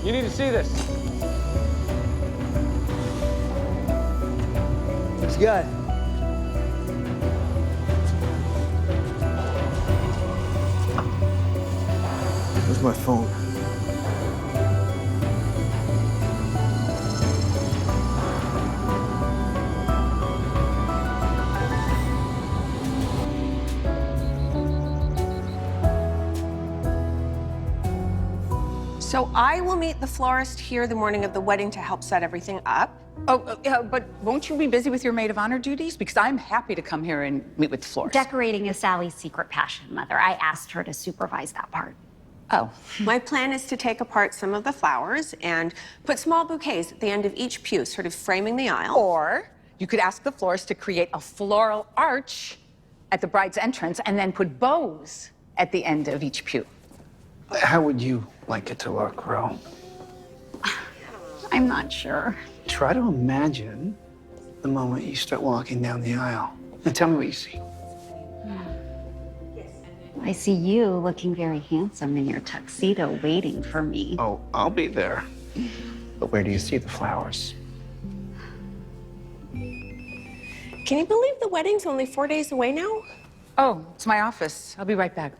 You need to see this. What you got? Where's my phone? So I will meet the florist here the morning of the wedding to help set everything up. Oh, but won't you be busy with your maid of honor duties? Because I'm happy to come here and meet with the florist. Decorating is Sally's secret passion, Mother. I asked her to supervise that part. Oh. My plan is to take apart some of the flowers and put small bouquets at the end of each pew, sort of framing the aisle. Or you could ask the florist to create a floral arch at the bride's entrance and then put bows at the end of each pew. How would you like it to look, Ro? I'm not sure. Try to imagine the moment you start walking down the aisle. And tell me what you see. I see you looking very handsome in your tuxedo waiting for me. Oh, I'll be there. But where do you see the flowers? Can you believe the wedding's only 4 days away now? Oh, it's my office. I'll be right back.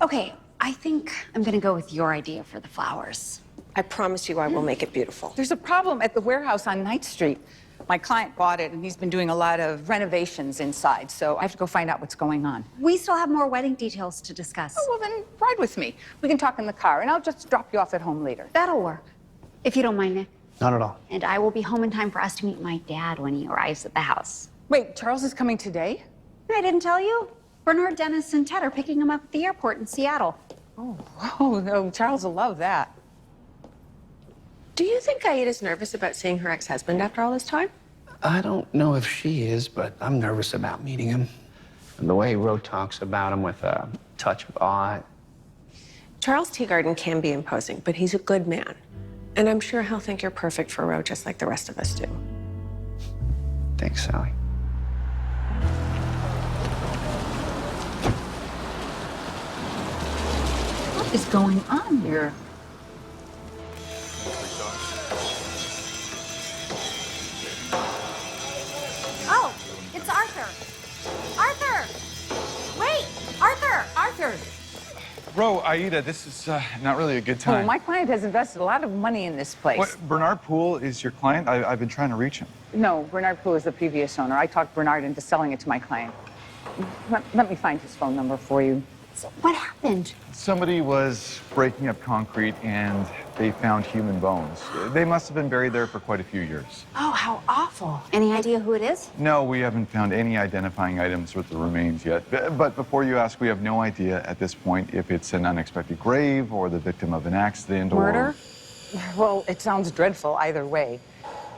Okay, I think I'm gonna go with your idea for the flowers. I promise you I will make it beautiful. There's a problem at the warehouse on Ninth Street. My client bought it, and he's been doing a lot of renovations inside, so I have to go find out what's going on. We still have more wedding details to discuss. Oh, well, then ride with me. We can talk in the car, and I'll just drop you off at home later. That'll work, if you don't mind, Nick. Not at all. And I will be home in time for us to meet my dad when he arrives at the house. Wait, Charles is coming today? I didn't tell you? Bernard, Dennis, and Ted are picking him up at the airport in Seattle. Oh, Charles will love that. Do you think Aida's nervous about seeing her ex-husband after all this time? I don't know if she is, but I'm nervous about meeting him. And the way Ro talks about him with a touch of awe. Charles Teagarden can be imposing, but he's a good man. And I'm sure he'll think you're perfect for Ro, just like the rest of us do. Thanks, Sally. What is going on here? Oh, it's Arthur. Arthur! Wait, Arthur! Arthur! Ro, Aida, this is not really a good Oh, time. my client has invested a lot of money in this place. What, Bernard Poole is your client? I've been trying to reach him. No, Bernard Poole is the previous owner. I talked Bernard into selling it to my client. Let me find his phone number for you. So what happened? Somebody was breaking up concrete and they found human bones. They must have been buried there for quite a few years. Oh, how awful. Any idea who it is? No, we haven't found any identifying items with the remains yet. But before you ask, we have no idea at this point if it's an unexpected grave or the victim of an accident Murder? Well, it sounds dreadful either way.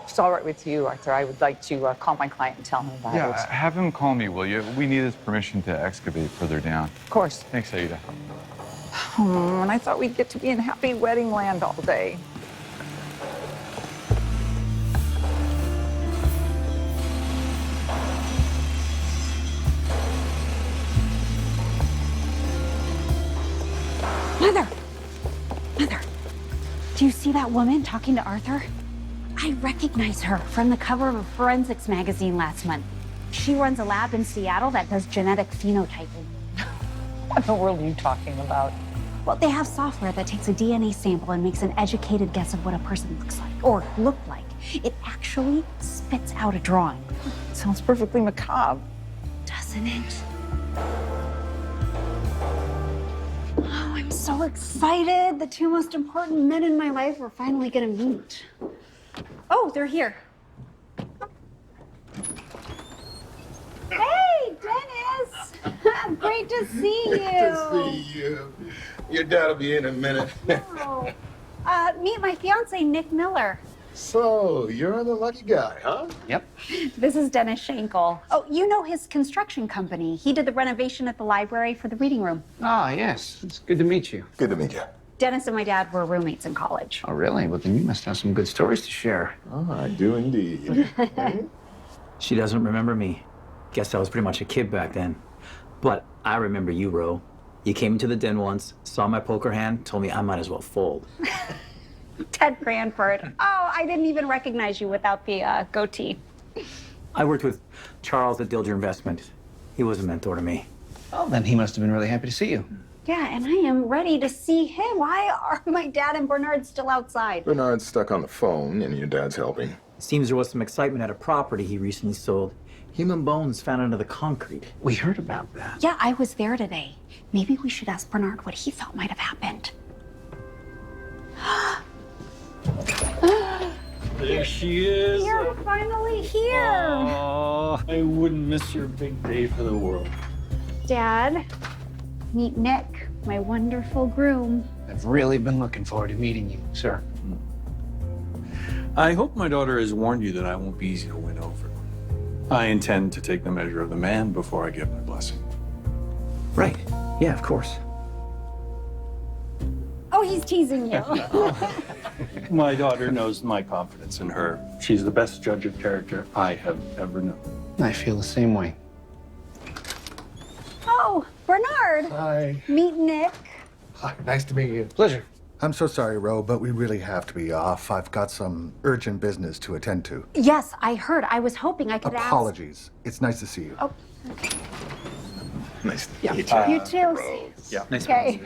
If it's all right with you, Arthur, I would like to call my client and tell him about Yeah, it. have him call me, will you? We need his permission to excavate further down. Of course. Thanks, Aida. And I thought we'd get to be in happy wedding land all day. Mother! Mother, do you see that woman talking to Arthur? I recognize her from the cover of a forensics magazine last month. She runs a lab in Seattle that does genetic phenotyping. What in the world are you talking about? Well, they have software that takes a DNA sample and makes an educated guess of what a person looks like, or looked like. It actually spits out a drawing. Sounds perfectly macabre. Doesn't it? Oh, I'm so excited. The two most important men in my life are finally gonna meet. Oh, they're here. Hey, Dennis! Great to see you. Good to see you. Your dad will be in a minute. Oh. Meet my fiance, Nick Miller. So, you're the lucky guy, huh? Yep. This is Dennis Shankle. Oh, you know his construction company. He did the renovation at the library for the reading room. Ah, yes. It's good to meet you. Good to meet you. Dennis and my dad were roommates in college. Oh, really? Well, then you must have some good stories to share. Oh, I do indeed. She doesn't remember me. Guess I was pretty much a kid back then. But I remember you, Ro. You came into the den once, saw my poker hand, told me I might as well fold. Ted Cranford. Oh, I didn't even recognize you without the goatee. I worked with Charles at Dilger Investment. He was a mentor to me. Well, then he must have been really happy to see you. Yeah, and I am ready to see him. Why are my dad and Bernard still outside? Bernard's stuck on the phone, and your dad's helping. Seems there was some excitement at a property he recently sold. Human bones found under the concrete. We heard about that. Yeah, I was there today. Maybe we should ask Bernard what he felt might have happened. There she is. You're finally here. Oh, I wouldn't miss your big day for the world. Dad, meet Nick, my wonderful groom. I've really been looking forward to meeting you, sir. I hope my daughter has warned you that I won't be easy to win over. I intend to take the measure of the man before I get my blessing. Right. Yeah, of course. Oh, he's teasing you. My daughter knows my confidence in her. She's the best judge of character I have ever known. I feel the same way. Oh, Bernard. Hi. Meet Nick. Hi, nice to meet you. Pleasure. I'm so sorry, Ro, but we really have to be off. I've got some urgent business to attend to. Yes, I heard. I was hoping I could ask. Apologies. It's nice to see you. Oh, Nice to meet you. you too. Yeah. Nice Okay.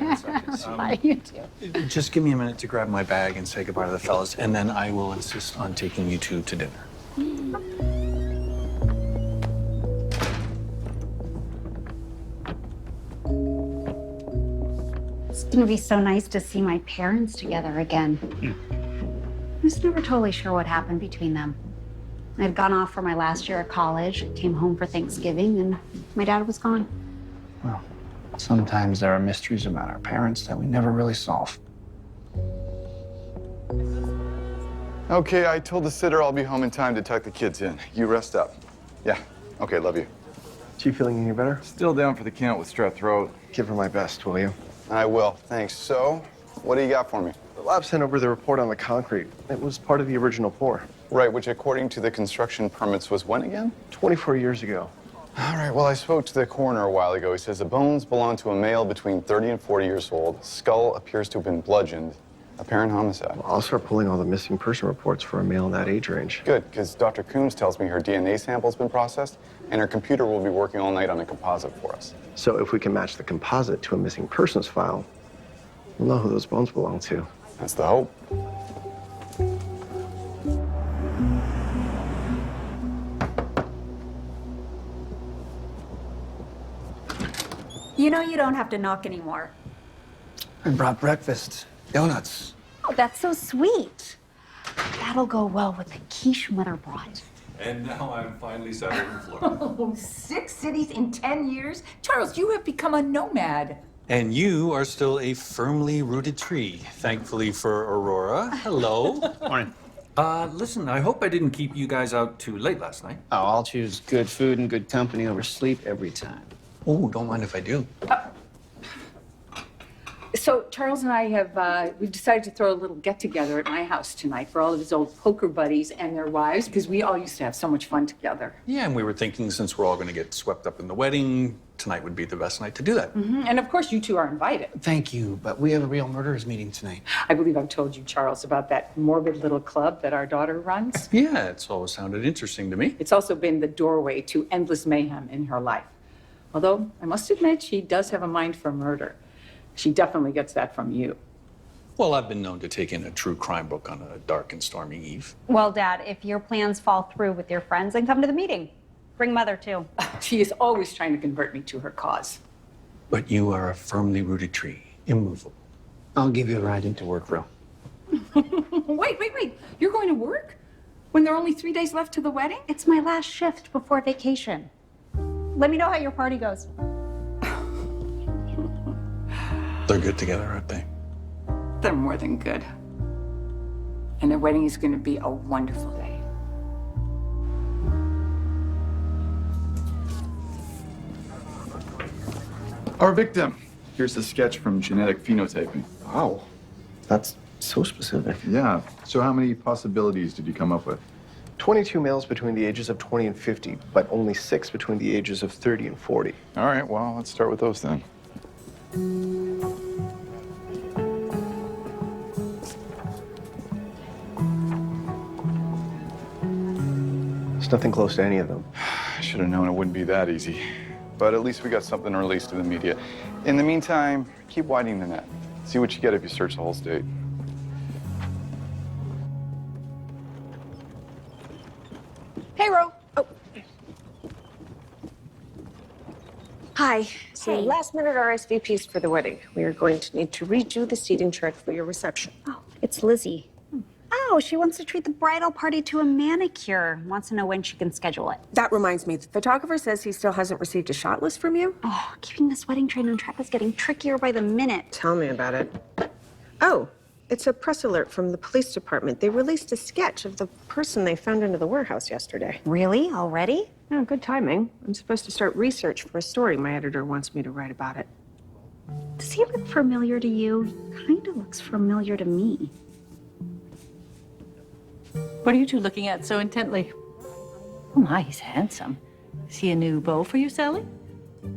Bye, you too. Just give me a minute to grab my bag and say goodbye to the fellas, and then I will insist on taking you two to dinner. It's gonna be so nice to see my parents together again. I was never totally sure what happened between them. I'd gone off for my last year at college, came home for Thanksgiving, and my dad was gone. Well, sometimes there are mysteries about our parents that we never really solve. Okay, I told the sitter I'll be home in time to tuck the kids in. You rest up. Yeah. Okay, love you. She feeling any better? Still down for the count with strep throat. Give her my best, will you? I will. Thanks. So, what do you got for me? The lab sent over the report on the concrete. It was part of the original pour. Right, which according to the construction permits was when again? 24 years ago. All right, well, I spoke to the coroner a while ago. He says the bones belong to a male between 30 and 40 years old. Skull appears to have been bludgeoned. Apparent homicide. I'll start pulling all the missing person reports for a male in that age range. Good, because Dr. Coombs tells me her DNA sample's been processed, and her computer will be working all night on a composite for us. So if we can match the composite to a missing persons file, we'll know who those bones belong to. That's the hope. You know you don't have to knock anymore. I brought breakfast. Donuts. Oh, that's so sweet. That'll go well with the quiche Mother brought. And now I'm finally settled in Florida. Oh, 6 cities in 10 years? Charles, you have become a nomad. And you are still a firmly rooted tree. Thankfully for Aurora. Hello. Morning. Listen, I hope I didn't keep you guys out too late last night. Oh, I'll choose good food and good company over sleep every time. Oh, don't mind if I do. So Charles and I have, we've decided to throw a little get-together at my house tonight for all of his old poker buddies and their wives, because we all used to have so much fun together. Yeah, and we were thinking since we're all going to get swept up in the wedding, tonight would be the best night to do that. And of course, you two are invited. Thank you, but we have a real murderers meeting tonight. I believe I've told you, Charles, about that morbid little club that our daughter runs. Yeah, it's always sounded interesting to me. It's also been the doorway to endless mayhem in her life. Although, I must admit, she does have a mind for murder. She definitely gets that from you. Well, I've been known to take in a true crime book on a dark and stormy eve. Well, Dad, if your plans fall through with your friends, then come to the meeting. Bring Mother, too. She is always trying to convert me to her cause. But you are a firmly rooted tree, immovable. I'll give you a ride into work, Ro. Wait. You're going to work? When there are only 3 days left to the wedding? It's my last shift before vacation. Let me know how your party goes. They're good together, aren't they? They're more than good. And their wedding is going to be a wonderful day. Our victim. Here's a sketch from genetic phenotyping. Wow. That's so specific. Yeah. So how many possibilities did you come up with? 22 males between the ages of 20 and 50, but only 6 between the ages of 30 and 40. All right, well, let's start with those then. There's nothing close to any of them. I should have known it wouldn't be that easy. But at least we got something released to the media. In the meantime, keep widening the net. See what you get if you search the whole state. Hey, Ro. Oh. Hi. So last minute RSVPs for the wedding. We are going to need to redo the seating chart for your reception. Oh, it's Lizzie. Oh, she wants to treat the bridal party to a manicure. Wants to know when she can schedule it. That reminds me, the photographer says he still hasn't received a shot list from you. Oh, keeping this wedding train on track is getting trickier by the minute. Tell me about it. Oh, it's a press alert from the police department. They released a sketch of the person they found under the warehouse yesterday. Really? Already? Yeah, good timing. I'm supposed to start research for a story my editor wants me to write about it. Does he look familiar to you? He kind of looks familiar to me. What are you two looking at so intently? Oh my, he's handsome. Is he a new beau for you, Sally?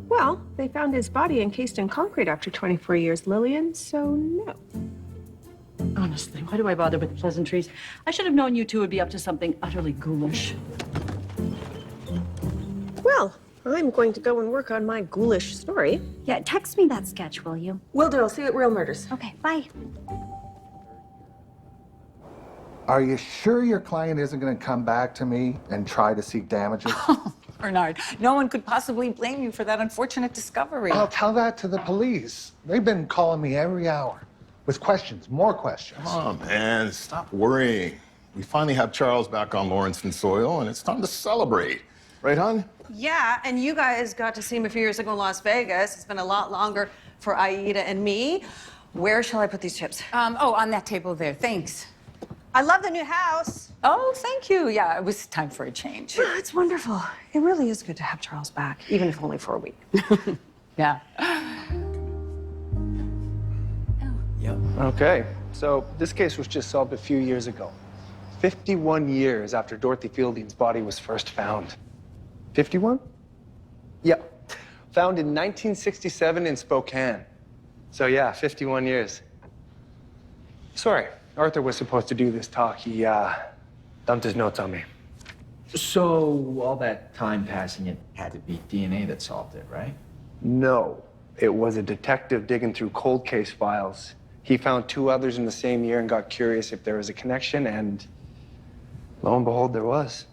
Well, they found his body encased in concrete after 24 years, Lillian, so no. Honestly, why do I bother with pleasantries? I should have known you two would be up to something utterly ghoulish. Well, I'm going to go and work on my ghoulish story. Yeah, text me that sketch, will you? Will do. I'll see you at Real Murders. Okay, bye. Are you sure your client isn't going to come back to me and try to seek damages? Bernard, no one could possibly blame you for that unfortunate discovery. I'll tell that to the police. They've been calling me every hour with questions, more questions. Come on, man, stop worrying. We finally have Charles back on Lawrence soil, and it's time to celebrate. Right, hon? Yeah, and you guys got to see him a few years ago in Las Vegas. It's been a lot longer for Aida and me. Where shall I put these chips? Oh, on that table there. Thanks. I love the new house. Oh, thank you. Yeah, it was time for a change. Oh, it's wonderful. It really is good to have Charles back, even if only for a week. Yeah. Okay, so this case was just solved a few years ago. 51 years after Dorothy Fielding's body was first found. 51? Yep. Found in 1967 in Spokane. So yeah, 51 years. Sorry, Arthur was supposed to do this talk. He dumped his notes on me. So all that time passing, it had to be DNA that solved it, right? No, it was a detective digging through cold case files. He found 2 others in the same year and got curious if there was a connection, and lo and behold, there was.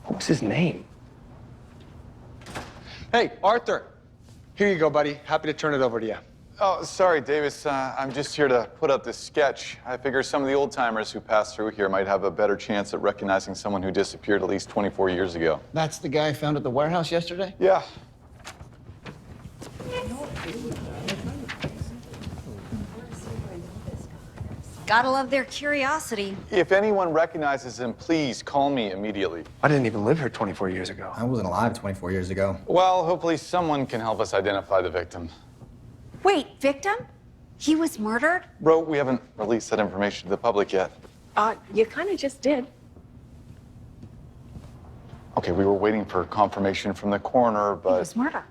What was his name? Hey, Arthur. Here you go, buddy. Happy to turn it over to you. Oh, sorry, Davis. I'm just here to put up this sketch. I figure some of the old-timers who passed through here might have a better chance at recognizing someone who disappeared at least 24 years ago. That's the guy found at the warehouse yesterday? Yeah. Gotta love their curiosity. If anyone recognizes him, please call me immediately. I didn't even live here 24 years ago. I wasn't alive 24 years ago. Well, hopefully someone can help us identify the victim. Wait, victim? He was murdered? Bro, we haven't released that information to the public yet. You kind of just did. Okay, we were waiting for confirmation from the coroner, He but... was murdered.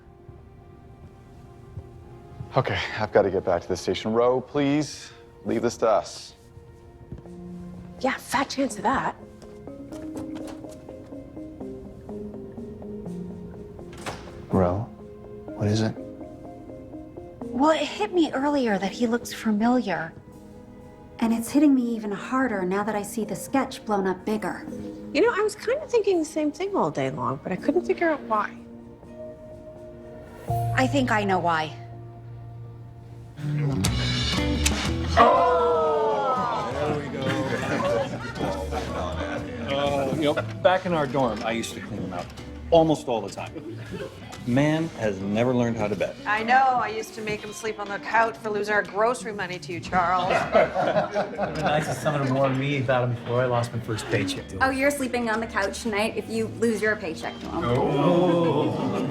Okay, I've got to get back to the station. Ro, please, leave this to us. Yeah, fat chance of that. Ro, what is it? Well, it hit me earlier that he looks familiar. And it's hitting me even harder now that I see the sketch blown up bigger. You know, I was kind of thinking the same thing all day long, but I couldn't figure out why. I think I know why. Back in our dorm, I used to clean them out almost all the time. Man has never learned how to bet. I know. I used to make him sleep on the couch for losing our grocery money to you, Charles. It would be nice if someone would warn me about him before I lost my first paycheck. Oh, you're sleeping on the couch tonight if you lose your paycheck to him. Oh.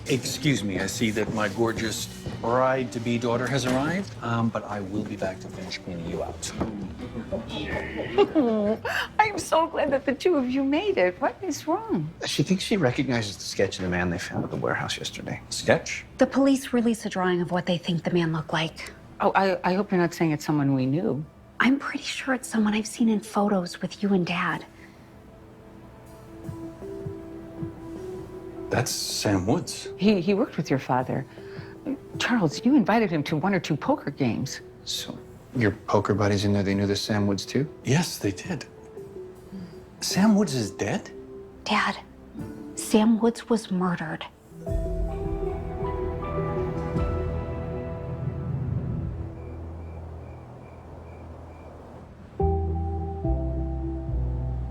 Excuse me, I see that my gorgeous bride-to-be daughter has arrived, but I will be back to finish cleaning you out. I'm so glad that the two of you made it. What is wrong? She thinks she recognizes the sketch of the man they found at the warehouse yesterday. Sketch? The police released a drawing of what they think the man looked like. Oh, I hope you're not saying it's someone we knew. I'm pretty sure it's someone I've seen in photos with you and Dad. That's Sam Woods. He worked with your father. Charles, you invited him to 1 or 2 poker games. So, your poker buddies in there, they knew this Sam Woods too? Yes, they did. Sam Woods is dead? Dad, Sam Woods was murdered.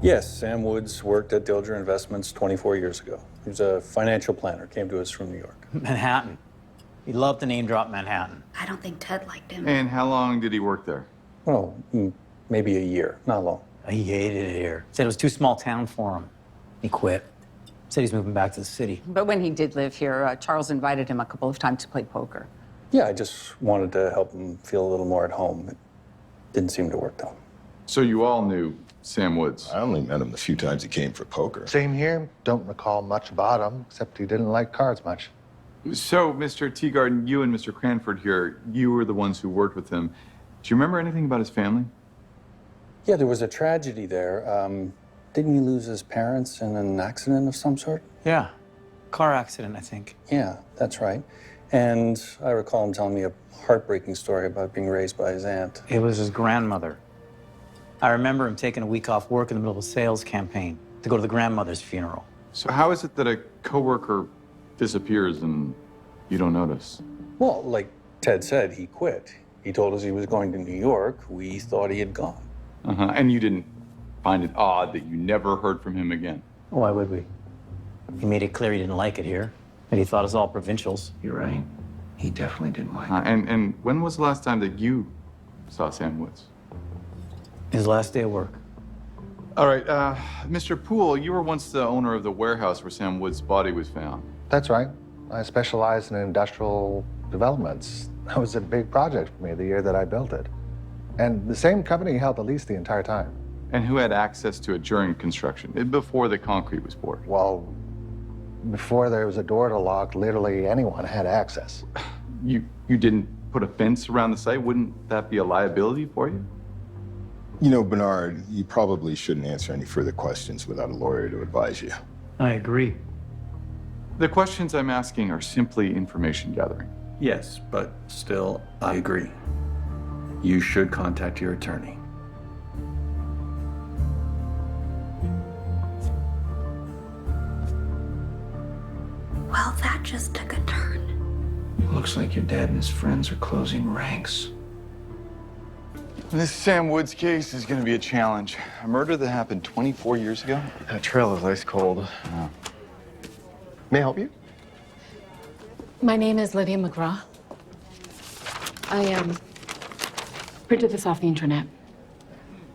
Yes, Sam Woods worked at Dilger Investments 24 years ago. He was a financial planner, came to us from New York. Manhattan. He loved to name drop Manhattan. I don't think Ted liked him. And how long did he work there? Well, maybe a year, not long. He hated it here. Said it was too small town for him. He quit. Said he's moving back to the city. But when he did live here, Charles invited him a couple of times to play poker. Yeah, I just wanted to help him feel a little more at home. It didn't seem to work, though. So you all knew Sam Woods? I only met him the few times he came for poker. Same here. Don't recall much about him, except he didn't like cards much. So, Mr. Teagarden, you and Mr. Cranford here, you were the ones who worked with him. Do you remember anything about his family? Yeah, there was a tragedy there. Didn't he lose his parents in an accident of some sort? Yeah. Car accident, I think. Yeah, that's right. And I recall him telling me a heartbreaking story about being raised by his aunt. It was his grandmother. I remember him taking a week off work in the middle of a sales campaign to go to the grandmother's funeral. So how is it that a coworker disappears and you don't notice? Well, like Ted said, he quit. He told us he was going to New York. We thought he had gone. And you didn't find it odd that you never heard from him again? Why would we? He made it clear he didn't like it here, and he thought us all provincials. You're right. He definitely didn't like it. And when was the last time that you saw Sam Woods? His last day of work. All right, Mr. Poole, you were once the owner of the warehouse where Sam Woods' body was found. That's right. I specialize in industrial developments. That was a big project for me the year that I built it. And the same company held the lease the entire time. And who had access to it during construction, before the concrete was poured? Well, before there was a door to lock, literally anyone had access. You didn't put a fence around the site? Wouldn't that be a liability for you? You know, Bernard, you probably shouldn't answer any further questions without a lawyer to advise you. I agree. The questions I'm asking are simply information gathering. Yes, but still, I agree. You should contact your attorney. Well, that just took a turn. Looks like your dad and his friends are closing ranks. This Sam Woods case is going to be a challenge. A murder that happened 24 years ago? That trail is ice cold. Oh. May I help you? My name is Lydia McGraw. I printed this off the internet.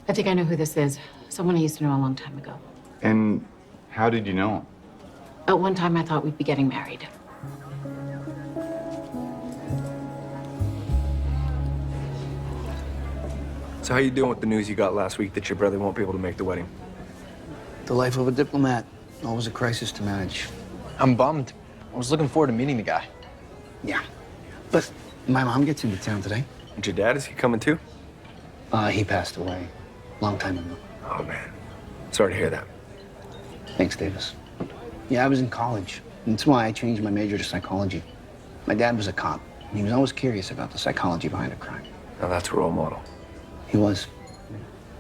I think I know who this is. Someone I used to know a long time ago. And how did you know him? At one time, I thought we'd be getting married. So how you doing with the news you got last week that your brother won't be able to make the wedding? The life of a diplomat. Always a crisis to manage. I'm bummed. I was looking forward to meeting the guy. Yeah. But my mom gets into town today. And your dad, is he coming too? He passed away. Long time ago. Oh, man. Sorry to hear that. Thanks, Davis. Yeah, I was in college. That's why I changed my major to psychology. My dad was a cop, and he was always curious about the psychology behind a crime. Now that's a role model. He was.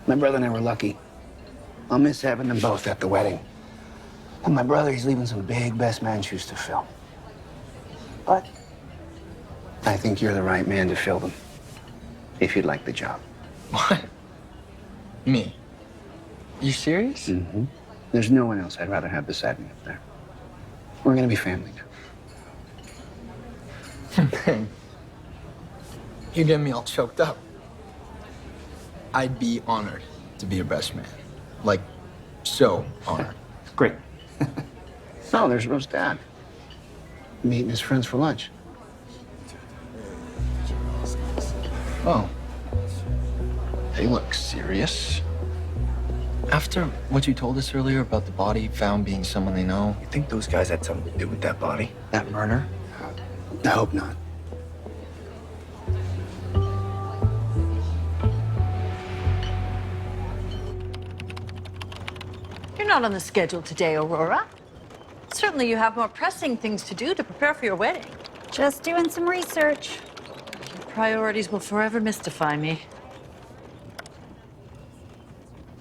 My brother and I were lucky. I'll miss having them both at the wedding. And my brother, he's leaving some big best man shoes to fill. But I think you're the right man to fill them, if you'd like the job. What? Me? You serious? Mm-hmm. There's no one else I'd rather have beside me up there. We're gonna be family now. You're getting me all choked up. I'd be honored to be your best man. Like, so honored. Great. No, there's Rose Dad. meeting his friends for lunch. Oh. They look serious. After what you told us earlier about the body found being someone they know, you think those guys had something to do with that body? That murder? I hope not. You're not on the schedule today, Aurora. Certainly you have more pressing things to do to prepare for your wedding. Just doing some research. Your priorities will forever mystify me.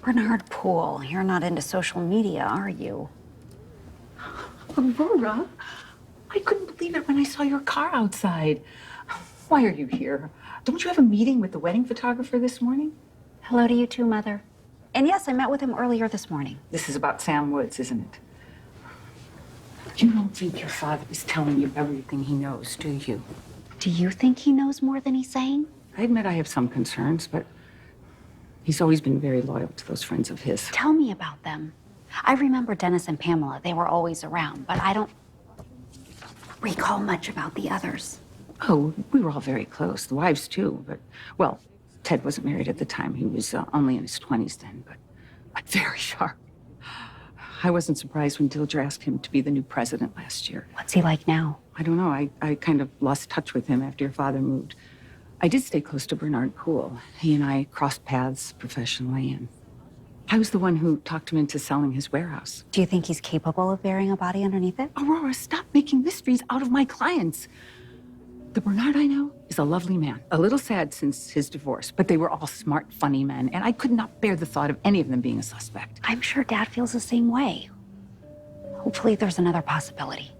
Bernard Poole, you're not into social media, are you? Aurora, I couldn't believe it when I saw your car outside. Why are you here? Don't you have a meeting with the wedding photographer this morning? Hello to you too, Mother. And yes, I met with him earlier this morning. This is about Sam Woods, isn't it? You don't think your father is telling you everything he knows, do you? Do you think he knows more than he's saying? I admit I have some concerns, but he's always been very loyal to those friends of his. Tell me about them. I remember Dennis and Pamela. They were always around, but I don't recall much about the others. Oh, we were all very close, the wives too, but, well, Ted wasn't married at the time. He was only in his 20s then, but very sharp. I wasn't surprised when Dilger asked him to be the new president last year. What's he like now? I don't know. I kind of lost touch with him after your father moved. I did stay close to Bernard Poole. He and I crossed paths professionally, and I was the one who talked him into selling his warehouse. Do you think he's capable of burying a body underneath it? Aurora, stop making mysteries out of my clients. The Bernard I know is a lovely man. A little sad since his divorce, but they were all smart, funny men, and I could not bear the thought of any of them being a suspect. I'm sure Dad feels the same way. Hopefully there's another possibility.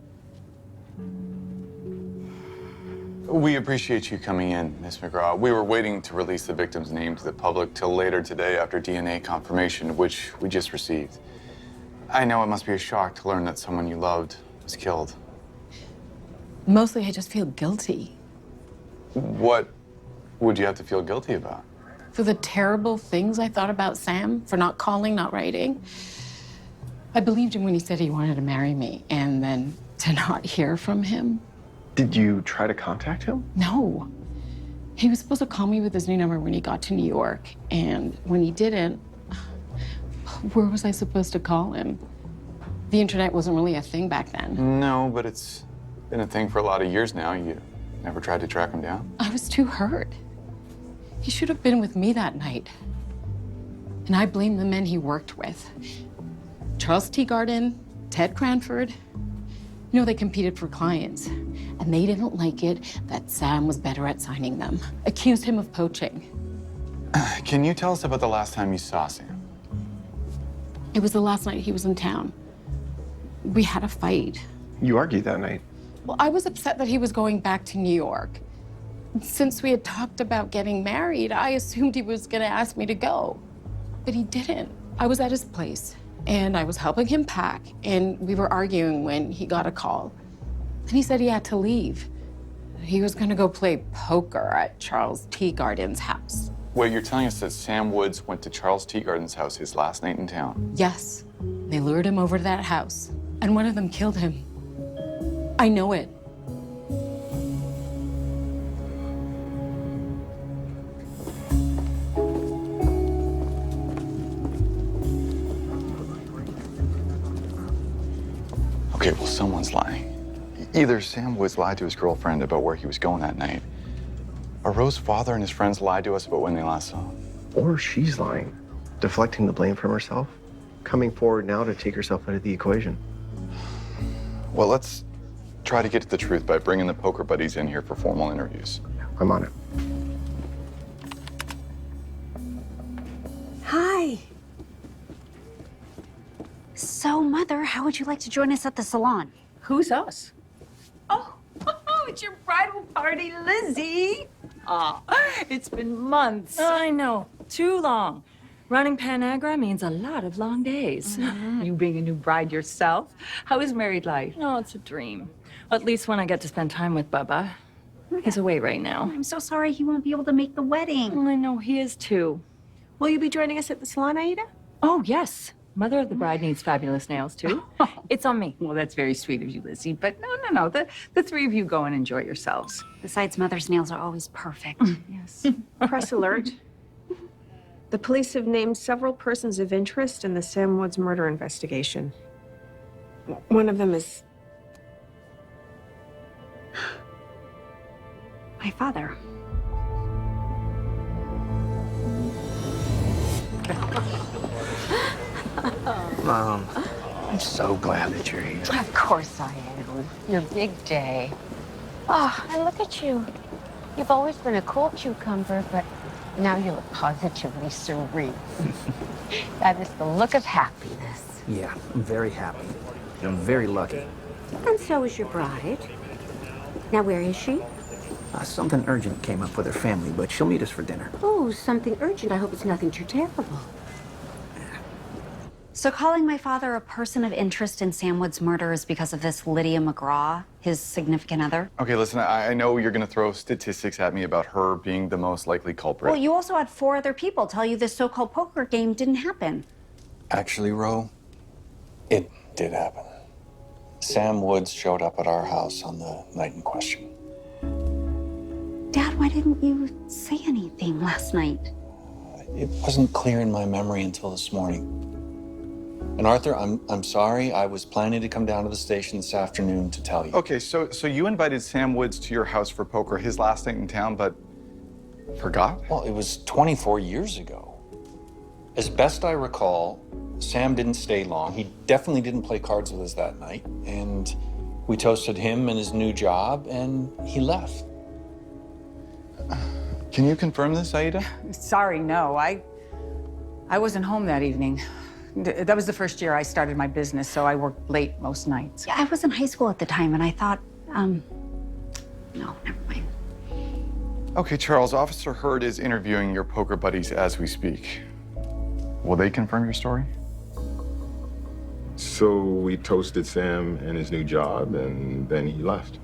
We appreciate you coming in, Miss McGraw. We were waiting to release the victim's name to the public till later today after DNA confirmation, which we just received. I know it must be a shock to learn that someone you loved was killed. Mostly, I just feel guilty What would you have to feel guilty about? for the terrible things I thought about Sam, for not calling, not writing. I believed him when he said he wanted to marry me, and then to not hear from him. Did you try to contact him? No. He was supposed to call me with his new number when he got to New York, and when he didn't, where was I supposed to call him? The internet wasn't really a thing back then. No, but it's been a thing for a lot of years now. You never tried to track him down? I was too hurt. He should have been with me that night. And I blame the men he worked with. Charles Teagarden, Ted Cranford. You know, they competed for clients. And they didn't like it that Sam was better at signing them. Accused him of poaching. Can you tell us about the last time you saw Sam? It was the last night he was in town. We had a fight. You argued that night. Well, I was upset that he was going back to New York. Since we had talked about getting married, I assumed he was gonna ask me to go. But he didn't. I was at his place, and I was helping him pack, and we were arguing when he got a call. And he said he had to leave. He was gonna go play poker at Charles Teagarden's house. Wait, you're telling us that Sam Woods went to Charles Teagarden's house his last night in town? Yes, they lured him over to that house, and one of them killed him. I know it. Okay, well, someone's lying. Either Sam Woods lied to his girlfriend about where he was going that night, or Rose's father and his friends lied to us about when they last saw him. Or she's lying, deflecting the blame from herself, coming forward now to take herself out of the equation. Well, let's try to get to the truth by bringing the poker buddies in here for formal interviews. I'm on it. Hi. So, Mother, how would you like to join us at the salon? Who's us? Oh, it's your bridal party, Lizzie. Aw, it's been months. I know, too long. Running Panagra means a lot of long days. You being a new bride yourself, how is married life? Oh, it's a dream. At least when I get to spend time with Bubba. He's away right now. I'm so sorry he won't be able to make the wedding. I know, he is too. Will you be joining us at the salon, Aida? Oh, yes. Mother of the bride needs fabulous nails, too. It's on me. Well, that's very sweet of you, Lizzie. But no. The three of you go and enjoy yourselves. Besides, Mother's nails are always perfect. Yes. Press alert. The police have named several persons of interest in the Sam Woods murder investigation. One of them is My father. Mom, I'm so glad that you're here. Of course I am. Your big day. Oh, and look at you. You've always been a cool cucumber, but now you look positively serene. That is the look of happiness. Yeah, I'm very happy. I'm very lucky. And so is your bride. Now, where is she? Something urgent came up with her family, but she'll meet us for dinner. Oh, something urgent. I hope it's nothing too terrible. So calling my father a person of interest in Sam Wood's murder is because of this Lydia McGraw, his significant other? Okay, listen, I know you're going to throw statistics at me about her being the most likely culprit. Well, you also had 4 other people tell you this so-called poker game didn't happen. Actually, Ro, it did happen. Sam Woods showed up at our house on the night in question. Dad, why didn't you say anything last night? It wasn't clear in my memory until this morning. And Arthur, I'm sorry. I was planning to come down to the station this afternoon to tell you. Okay, so you invited Sam Woods to your house for poker his last night in town, but forgot? Well, it was 24 years ago. As best I recall, Sam didn't stay long. He definitely didn't play cards with us that night. And we toasted him and his new job, and he left. Can you confirm this, Aida? Sorry, no. I wasn't home that evening. That was the first year I started my business, so I worked late most nights. Yeah, I was in high school at the time, and I thought, no, never mind. Okay, Charles, Officer Hurd is interviewing your poker buddies as we speak. Will they confirm your story? So we toasted Sam and his new job, and then he left.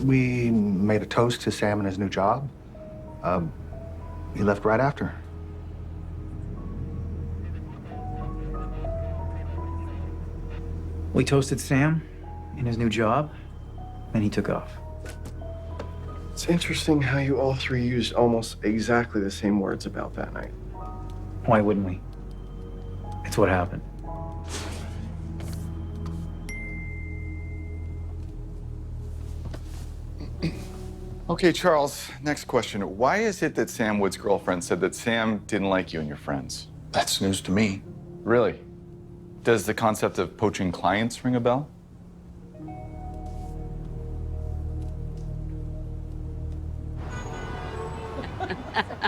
We made a toast to Sam and his new job. He left right after. We toasted Sam in his new job, then he took off. It's interesting how you all three used almost exactly the same words about that night. Why wouldn't we? It's what happened. Okay, Charles, next question. Why is it that Sam Wood's girlfriend said that Sam didn't like you and your friends? That's news to me. Really? Does the concept of poaching clients ring a bell?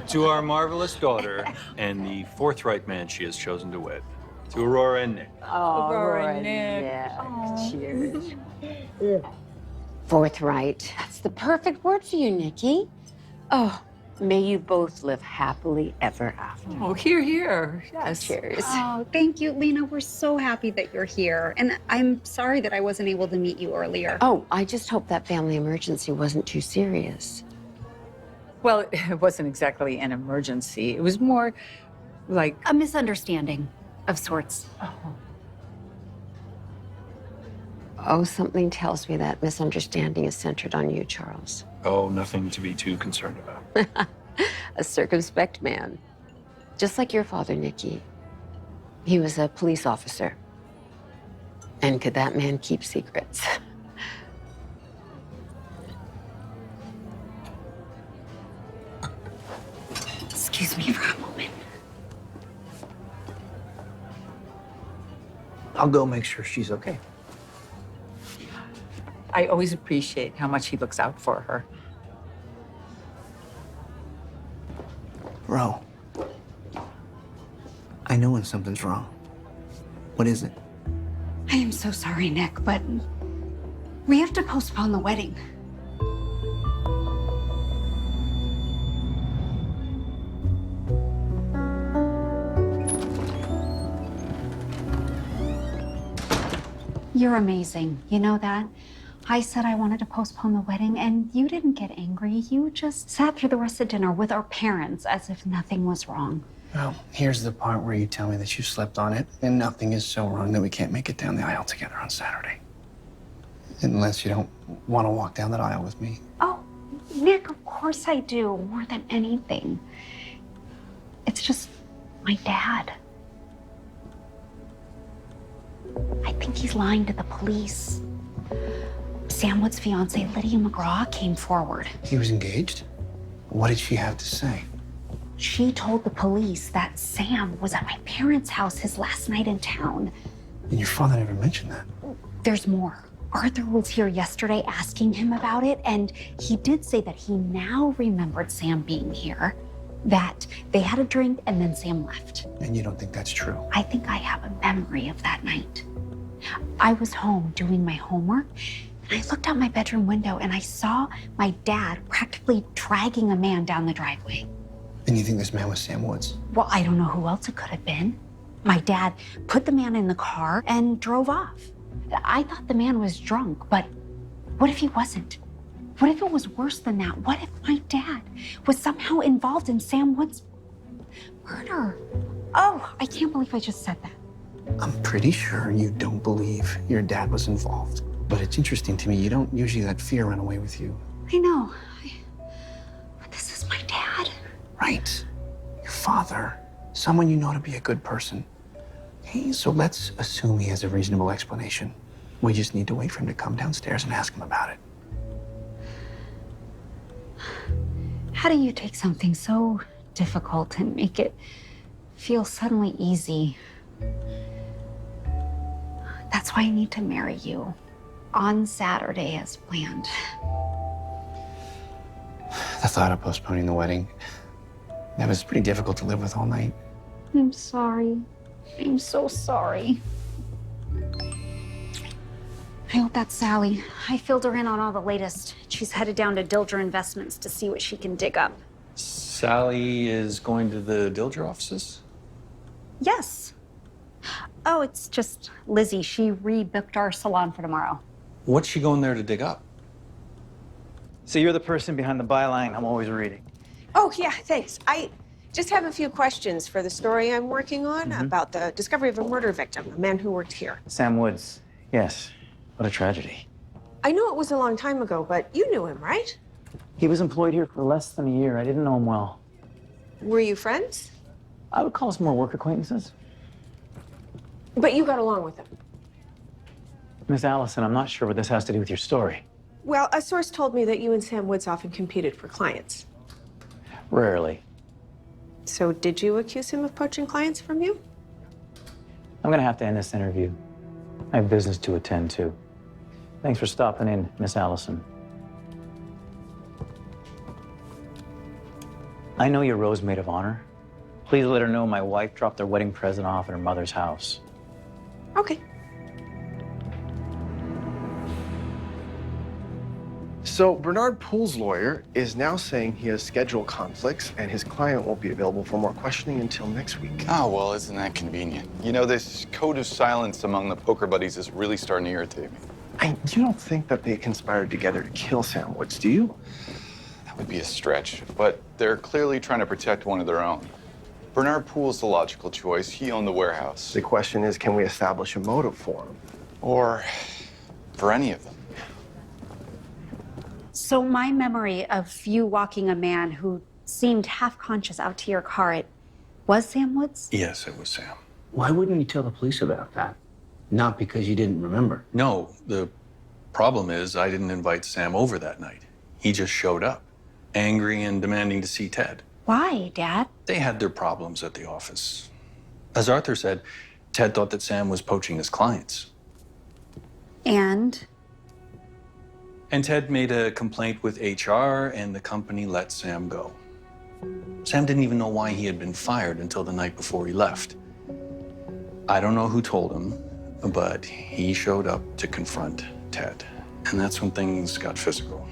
To our marvelous daughter and the forthright man she has chosen to wed. To Aurora and Nick. Oh, Aurora and Nick. Yeah. Cheers. Forthright. That's the perfect word for you, Nikki. Oh, may you both live happily ever after. Oh, hear, hear. Yes. Cheers. Oh, thank you, Lena. We're so happy that you're here. And I'm sorry that I wasn't able to meet you earlier. Oh, I just hope that family emergency wasn't too serious. Well, it wasn't exactly an emergency. It was more like a misunderstanding of sorts. Oh, something tells me that misunderstanding is centered on you, Charles. Oh, nothing to be too concerned about. A circumspect man. Just like your father, Nikki. He was a police officer. And could that man keep secrets? Excuse me for a moment. I'll go make sure she's okay. I always appreciate how much he looks out for her. Ro, I know when something's wrong. What is it? I am so sorry, Nick, but we have to postpone the wedding. You're amazing. You know that? I said I wanted to postpone the wedding, and you didn't get angry. You just sat through the rest of dinner with our parents as if nothing was wrong. Well, here's the part where you tell me that you slept on it, and nothing is so wrong that we can't make it down the aisle together on Saturday. Unless you don't want to walk down that aisle with me. Oh, Nick, of course I do, more than anything. It's just my dad. I think he's lying to the police. Sam Wood's fiance, Lydia McGraw, came forward. He was engaged? What did she have to say? She told the police that Sam was at my parents' house his last night in town. And your father never mentioned that. There's more. Arthur was here yesterday asking him about it, and he did say that he now remembered Sam being here, that they had a drink and then Sam left. And you don't think that's true? I think I have a memory of that night. I was home doing my homework, and I looked out my bedroom window and I saw my dad practically dragging a man down the driveway. And you think this man was Sam Woods? Well, I don't know who else it could have been. My dad put the man in the car and drove off. I thought the man was drunk, but what if he wasn't? What if it was worse than that? What if my dad was somehow involved in Sam Woods' murder? Oh, I can't believe I just said that. I'm pretty sure you don't believe your dad was involved. But it's interesting to me, you don't usually let fear run away with you. I know. But this is my dad. Right. Your father. Someone you know to be a good person. Okay, so let's assume he has a reasonable explanation. We just need to wait for him to come downstairs and ask him about it. How do you take something so difficult and make it feel suddenly easy? That's why I need to marry you on Saturday as planned. The thought of postponing the wedding, that was pretty difficult to live with all night. I'm sorry. I'm so sorry. I hope that's Sally. I filled her in on all the latest. She's headed down to Dilger Investments to see what she can dig up. Sally is going to the Dilger offices? Yes. Oh, it's just Lizzie. She rebooked our salon for tomorrow. What's she going there to dig up? So you're the person behind the byline I'm always reading. Oh, yeah, thanks. I just have a few questions for the story I'm working on about the discovery of a murder victim, a man who worked here. Sam Woods. Yes. What a tragedy. I know it was a long time ago, but you knew him, right? He was employed here for less than a year. I didn't know him well. Were you friends? I would call us more work acquaintances. But you got along with him. Miss Allison, I'm not sure what this has to do with your story. Well, a source told me that you and Sam Woods often competed for clients. Rarely. So did you accuse him of poaching clients from you? I'm gonna have to end this interview. I have business to attend to. Thanks for stopping in, Miss Allison. I know you're Rose Maid of Honor. Please let her know my wife dropped their wedding present off at her mother's house. Okay. So Bernard Poole's lawyer is now saying he has schedule conflicts and his client won't be available for more questioning until next week. Oh, well, isn't that convenient? You know, this code of silence among the poker buddies is really starting to irritate me. You don't think that they conspired together to kill Sam Woods, do you? That would be a stretch, but they're clearly trying to protect one of their own. Bernard Poole's the logical choice. He owned the warehouse. The question is, can we establish a motive for him? Or for any of them. So my memory of you walking a man who seemed half conscious out to your car, it was Sam Woods? Yes, it was Sam. Why wouldn't you tell the police about that? Not because you didn't remember. No, the problem is I didn't invite Sam over that night. He just showed up, angry and demanding to see Ted. Why, Dad? They had their problems at the office. As Arthur said, Ted thought that Sam was poaching his clients. And Ted made a complaint with HR, and the company let Sam go. Sam didn't even know why he had been fired until the night before he left. I don't know who told him, but he showed up to confront Ted. And that's when things got physical.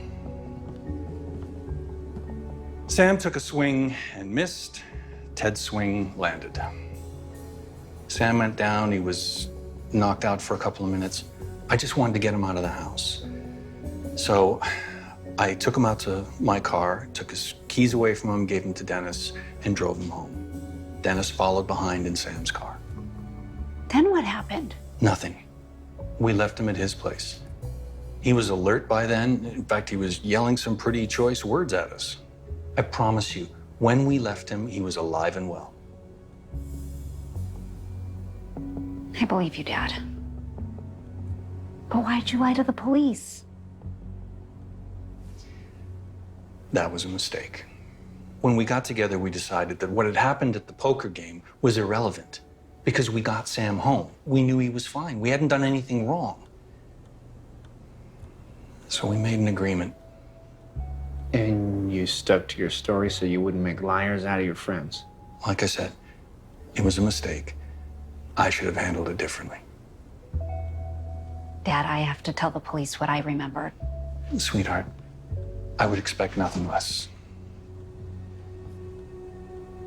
Sam took a swing and missed. Ted's swing landed. Sam went down. He was knocked out for a couple of minutes. I just wanted to get him out of the house. So I took him out to my car, took his keys away from him, gave him to Dennis, and drove him home. Dennis followed behind in Sam's car. Then what happened? Nothing. We left him at his place. He was alert by then. In fact, he was yelling some pretty choice words at us. I promise you, when we left him, he was alive and well. I believe you, Dad. But why'd you lie to the police? That was a mistake. When we got together, we decided that what had happened at the poker game was irrelevant because we got Sam home. We knew he was fine. We hadn't done anything wrong. So we made an agreement. And you stuck to your story so you wouldn't make liars out of your friends. Like I said, it was a mistake. I should have handled it differently. Dad, I have to tell the police what I remembered. Sweetheart, I would expect nothing less.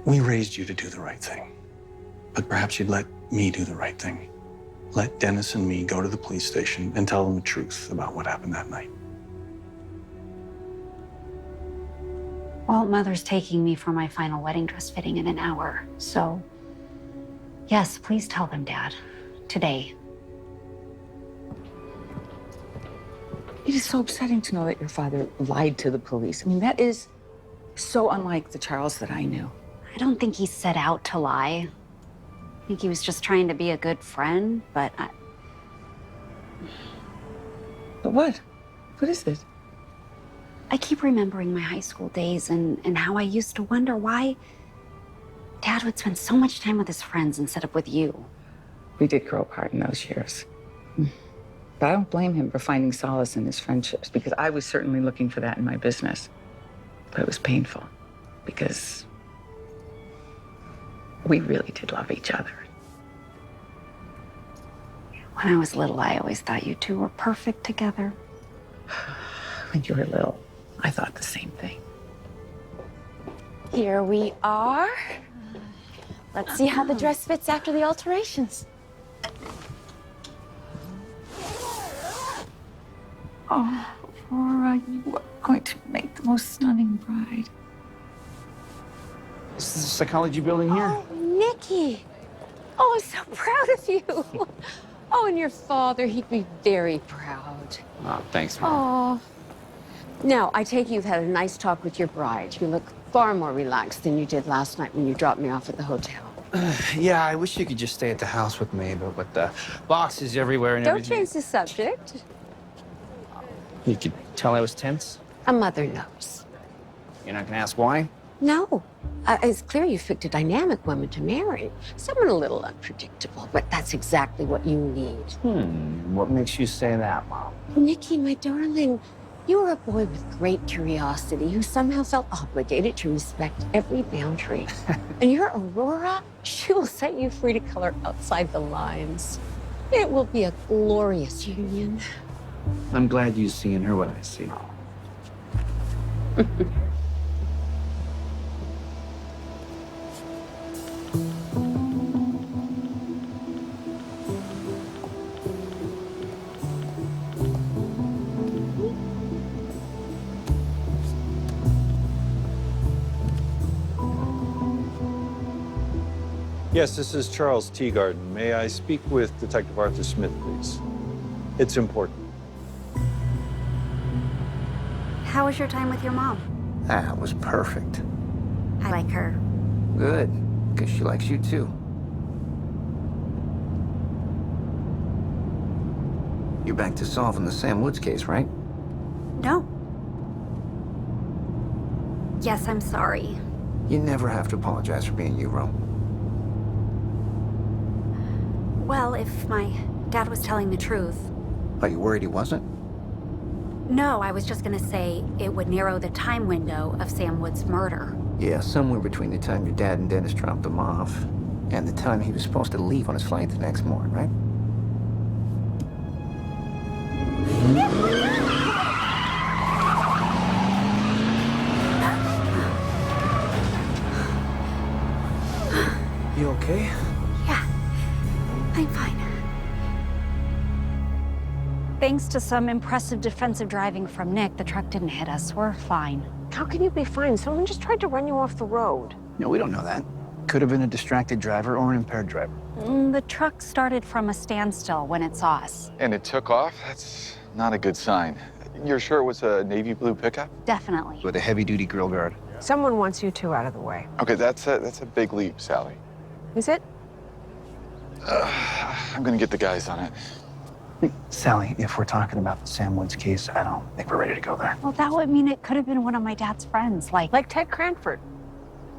We raised you to do the right thing, but perhaps you'd let me do the right thing. Let Dennis and me go to the police station and tell them the truth about what happened that night. Well, Mother's taking me for my final wedding dress fitting in an hour, so yes, please tell them, Dad. Today. It is so upsetting to know that your father lied to the police. I mean, that is so unlike the Charles that I knew. I don't think he set out to lie. I think he was just trying to be a good friend, but But what? What is it? I keep remembering my high school days and how I used to wonder why Dad would spend so much time with his friends instead of with you. We did grow apart in those years. But I don't blame him for finding solace in his friendships, because I was certainly looking for that in my business. But it was painful, because we really did love each other. When I was little, I always thought you two were perfect together. When you were little, I thought the same thing. Here we are. Let's see how the dress fits after the alterations. Oh, Aurora, you are going to make the most stunning bride. This is the psychology building here. Oh, Nikki. Oh, I'm so proud of you. Oh, and your father, he'd be very proud. Oh, thanks, Mom. Oh. Now, I take you've had a nice talk with your bride. You look far more relaxed than you did last night when you dropped me off at the hotel. Yeah, I wish you could just stay at the house with me, but with the boxes everywhere and Don't everything. change the subject. You could tell I was tense. A mother knows. You're not gonna ask why? No. It's clear you've picked a dynamic woman to marry. Someone a little unpredictable, but that's exactly what you need. What makes you say that, Mom? Nikki, my darling, you are a boy with great curiosity who somehow felt obligated to respect every boundary. And your Aurora, she will set you free to color outside the lines. It will be a glorious union. I'm glad you see in her what I see. Yes, this is Charles Teagarden. May I speak with Detective Arthur Smith, please? It's important. How was your time with your mom? That was perfect. I like her. Good, because she likes you too. You're back to solving the Sam Woods case, right? No. Yes, I'm sorry. You never have to apologize for being you, Ro. Well, if my dad was telling the truth. Are you worried he wasn't? No, I was just gonna say it would narrow the time window of Sam Wood's murder. Yeah, somewhere between the time your dad and Dennis dropped him off and the time he was supposed to leave on his flight the next morning, right? You okay? Yeah, I'm fine. Thanks to some impressive defensive driving from Nick, the truck didn't hit us. We're fine. How can you be fine? Someone just tried to run you off the road. No, we don't know that. could have been a distracted driver or an impaired driver. The truck started from a standstill when it saw us. And it took off? That's not a good sign. You're sure it was a navy blue pickup? Definitely. With a heavy-duty grill guard. Someone wants you two out of the way. Okay, that's a big leap, Sally. Is it? I'm gonna get the guys on it. Sally, if we're talking about the Sam Woods case, I don't think we're ready to go there. Well, that would mean it could have been one of my dad's friends, like Ted Cranford.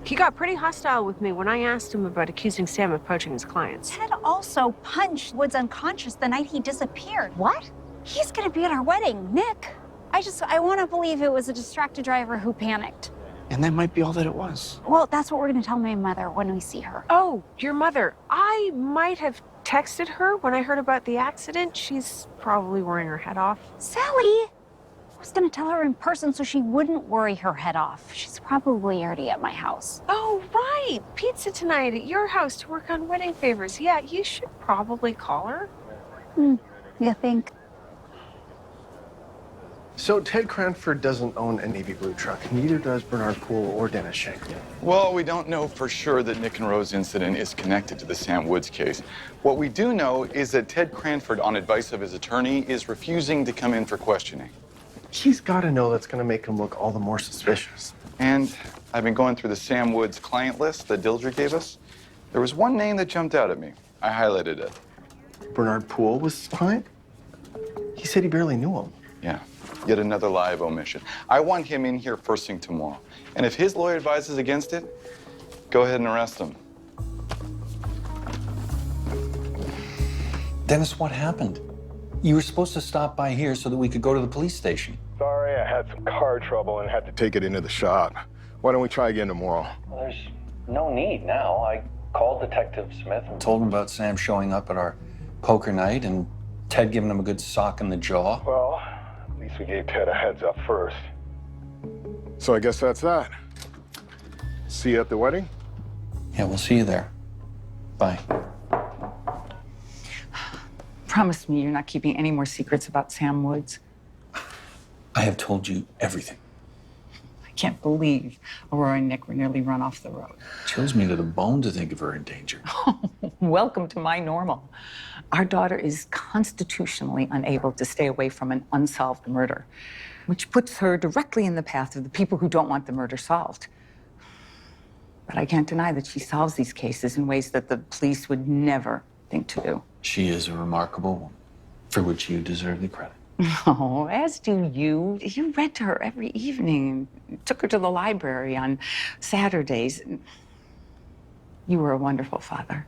He got pretty hostile with me when I asked him about accusing Sam of poaching his clients. Ted also punched Woods unconscious the night he disappeared. What? He's gonna be at our wedding, Nick. I want to believe it was a distracted driver who panicked. And that might be all that it was. Well, that's what we're gonna tell my mother when we see her. Oh, your mother. I might have texted her when I heard about the accident. She's probably worrying her head off. Sally! I was gonna tell her in person so she wouldn't worry her head off. She's probably already at my house. Oh, right. Pizza tonight at your house to work on wedding favors. Yeah, you should probably call her. You think? So Ted Cranford doesn't own a navy blue truck. Neither does Bernard Poole or Dennis Shankle. Well, we don't know for sure that Nick and Rose incident is connected to the Sam Woods case. What we do know is that Ted Cranford, on advice of his attorney, is refusing to come in for questioning. He's got to know that's going to make him look all the more suspicious. And I've been going through the Sam Woods client list that Dilger gave us. There was one name that jumped out at me. I highlighted it. Bernard Poole was his client? He said he barely knew him. Yeah, yet another lie of omission. I want him in here first thing tomorrow. And if his lawyer advises against it, go ahead and arrest him. Dennis, what happened? You were supposed to stop by here so that we could go to the police station. Sorry, I had some car trouble and had to take it into the shop. Why don't we try again tomorrow? Well, there's no need now. I called Detective Smith and Told him about Sam showing up at our poker night and Ted giving him a good sock in the jaw. Well, at least we gave Ted a heads up first. So I guess that's that. See you at the wedding? Yeah, we'll see you there. Bye. Promise me you're not keeping any more secrets about Sam Woods. I have told you everything. I can't believe Aurora and Nick were nearly run off the road. Chills me to the bone to think of her in danger. Welcome to my normal. Our daughter is constitutionally unable to stay away from an unsolved murder, which puts her directly in the path of the people who don't want the murder solved. But I can't deny that she solves these cases in ways that the police would never think to do. She is a remarkable woman, for which you deserve the credit. Oh, as do you. You read to her every evening, took her to the library on Saturdays. You were a wonderful father.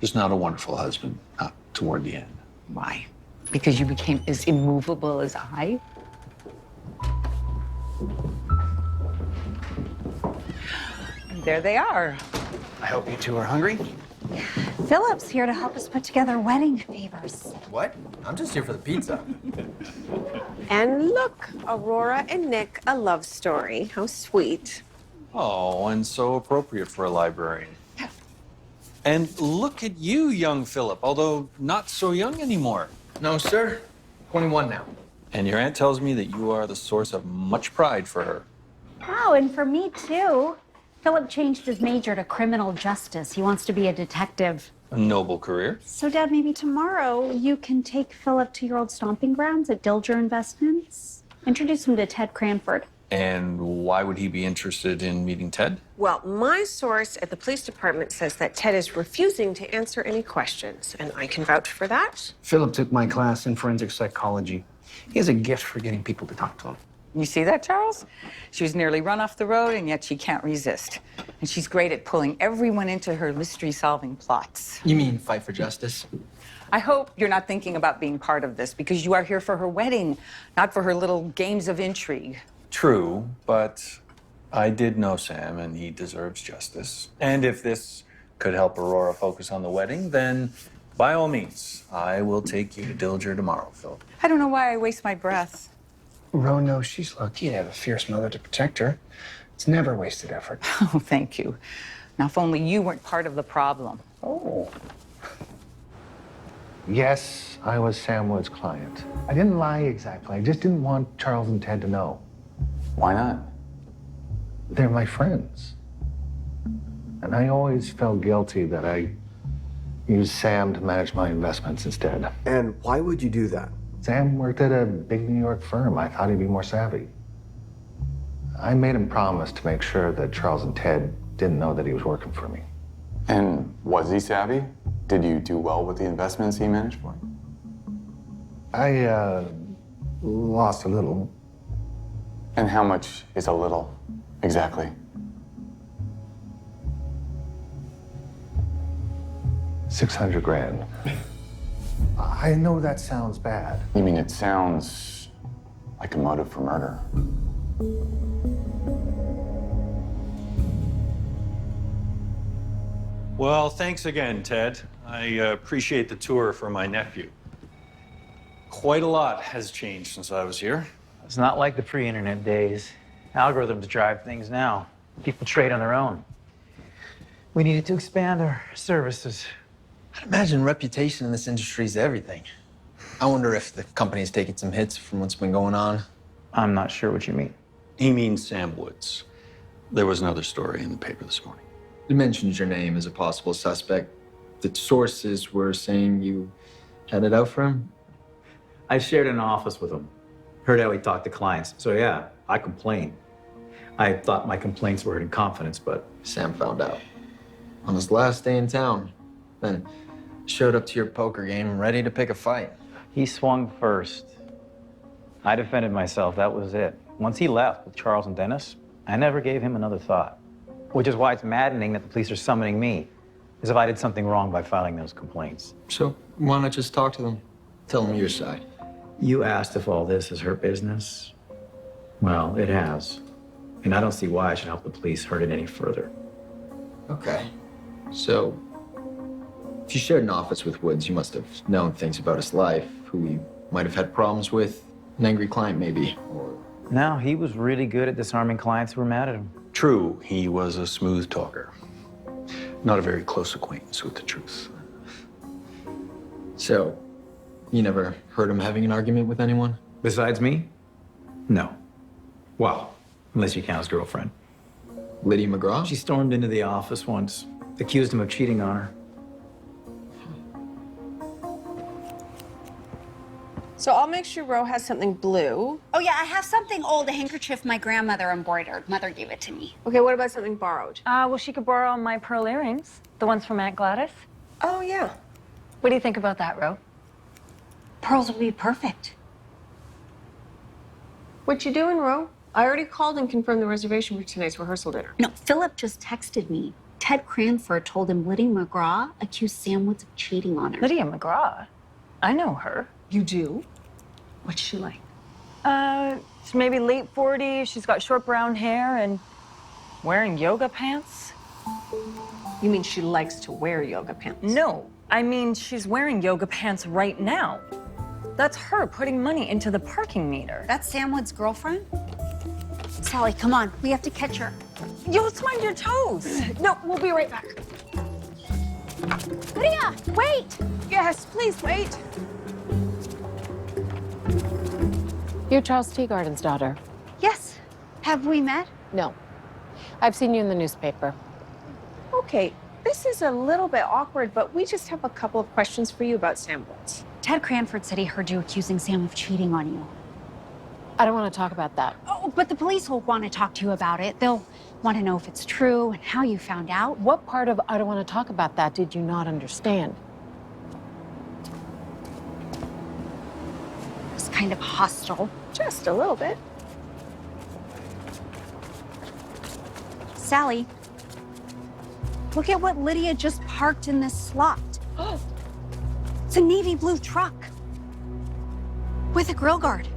Just not a wonderful husband, not toward the end. Why? Because you became as immovable as I? There they are. I hope you two are hungry. Philip's here to help us put together wedding favors. What? I'm just here for the pizza. And look, Aurora and Nick, a love story. How sweet. Oh, and so appropriate for a librarian. And look at you, young Philip, although not so young anymore. No, sir. 21 now. And your aunt tells me that you are the source of much pride for her. Oh, and for me too. Philip changed his major to criminal justice. He wants to be a detective. A noble career. So, Dad, maybe tomorrow you can take Philip to your old stomping grounds at Dilger Investments. Introduce him to Ted Cranford. And why would he be interested in meeting Ted? Well, my source at the police department says that Ted is refusing to answer any questions, and I can vouch for that. Philip took my class in forensic psychology. He has a gift for getting people to talk to him. You see that, Charles? She was nearly run off the road, and yet she can't resist. And she's great at pulling everyone into her mystery-solving plots. You mean fight for justice? I hope you're not thinking about being part of this, because you are here for her wedding, not for her little games of intrigue. True, but I did know Sam, and he deserves justice. And if this could help Aurora focus on the wedding, then by all means, I will take you to Dilger tomorrow, Phil. I don't know why I waste my breath. Ro knows she's lucky to have a fierce mother to protect her. It's never wasted effort. Oh, thank you. Now, if only you weren't part of the problem. Oh. Yes, I was Sam Wood's client. I didn't lie exactly. I just didn't want Charles and Ted to know. Why not? They're my friends. And I always felt guilty that I used Sam to manage my investments instead. And why would you do that? Sam worked at a big New York firm. I thought he'd be more savvy. I made him promise to make sure that Charles and Ted didn't know that he was working for me. And was he savvy? Did you do well with the investments he managed for you? I lost a little. And how much is a little, exactly? $600,000. I know that sounds bad. You mean it sounds like a motive for murder? Well, thanks again, Ted. I appreciate the tour for my nephew. Quite a lot has changed since I was here. It's not like the pre-internet days. Algorithms drive things now. People trade on their own. We needed to expand our services. I'd imagine reputation in this industry is everything. I wonder if the company's taken some hits from what's been going on. I'm not sure what you mean. He means Sam Woods. There was another story in the paper this morning. It mentions your name as a possible suspect. The sources were saying you had it out for him. I shared an office with him. Heard how he talked to clients. So yeah, I complained. I thought my complaints were in confidence, but Sam found out. On his last day in town. Then showed up to your poker game ready to pick a fight. he swung first. I defended myself, that was it. Once he left with Charles and Dennis, I never gave him another thought. Which is why it's maddening that the police are summoning me, as if I did something wrong by filing those complaints. So why not just talk to them? Tell them your side. You asked if all this is her business. Well, it has. And I don't see why I should help the police hurt it any further. Okay. So, if you shared an office with Woods, you must have known things about his life, who he might have had problems with, an angry client maybe, or... No, he was really good at disarming clients who were mad at him. True, he was a smooth talker. Not a very close acquaintance with the truth. So, you never heard him having an argument with anyone? Besides me? No. Well, unless you count his girlfriend. Lydia McGraw? She stormed into the office once, accused him of cheating on her. So I'll make sure Ro has something blue. Oh, yeah, I have something old, a handkerchief my grandmother embroidered. Mother gave it to me. Okay, what about something borrowed? Well, she could borrow my pearl earrings, the ones from Aunt Gladys. Oh, yeah. What do you think about that, Ro? Pearls would be perfect. What you doing, Ro? I already called and confirmed the reservation for tonight's rehearsal dinner. No, Philip just texted me. Ted Cranford told him Lydia McGraw accused Sam Woods of cheating on her. Lydia McGraw? I know her. You do? What's she like? She's maybe late 40s. She's got short brown hair and wearing yoga pants. You mean she likes to wear yoga pants? No, I mean she's wearing yoga pants right now. That's her putting money into the parking meter. That's Sam Woods' girlfriend? Sally, come on. We have to catch her. Yo, let's mind your toes. No, we'll be right back. Lydia, wait! Yes, please wait. You're Charles Teagarden's daughter. Yes. Have we met? No. I've seen you in the newspaper. Okay, this is a little bit awkward, but we just have a couple of questions for you about Sam Woods. Ted Cranford said he heard you accusing Sam of cheating on you. I don't want to talk about that. Oh, but the police will want to talk to you about it. They'll want to know if it's true and how you found out. What part of I don't want to talk about that did you not understand? It's kind of hostile. Just a little bit. Sally, look at what Lydia just parked in this slot. It's a navy blue truck with a grill guard.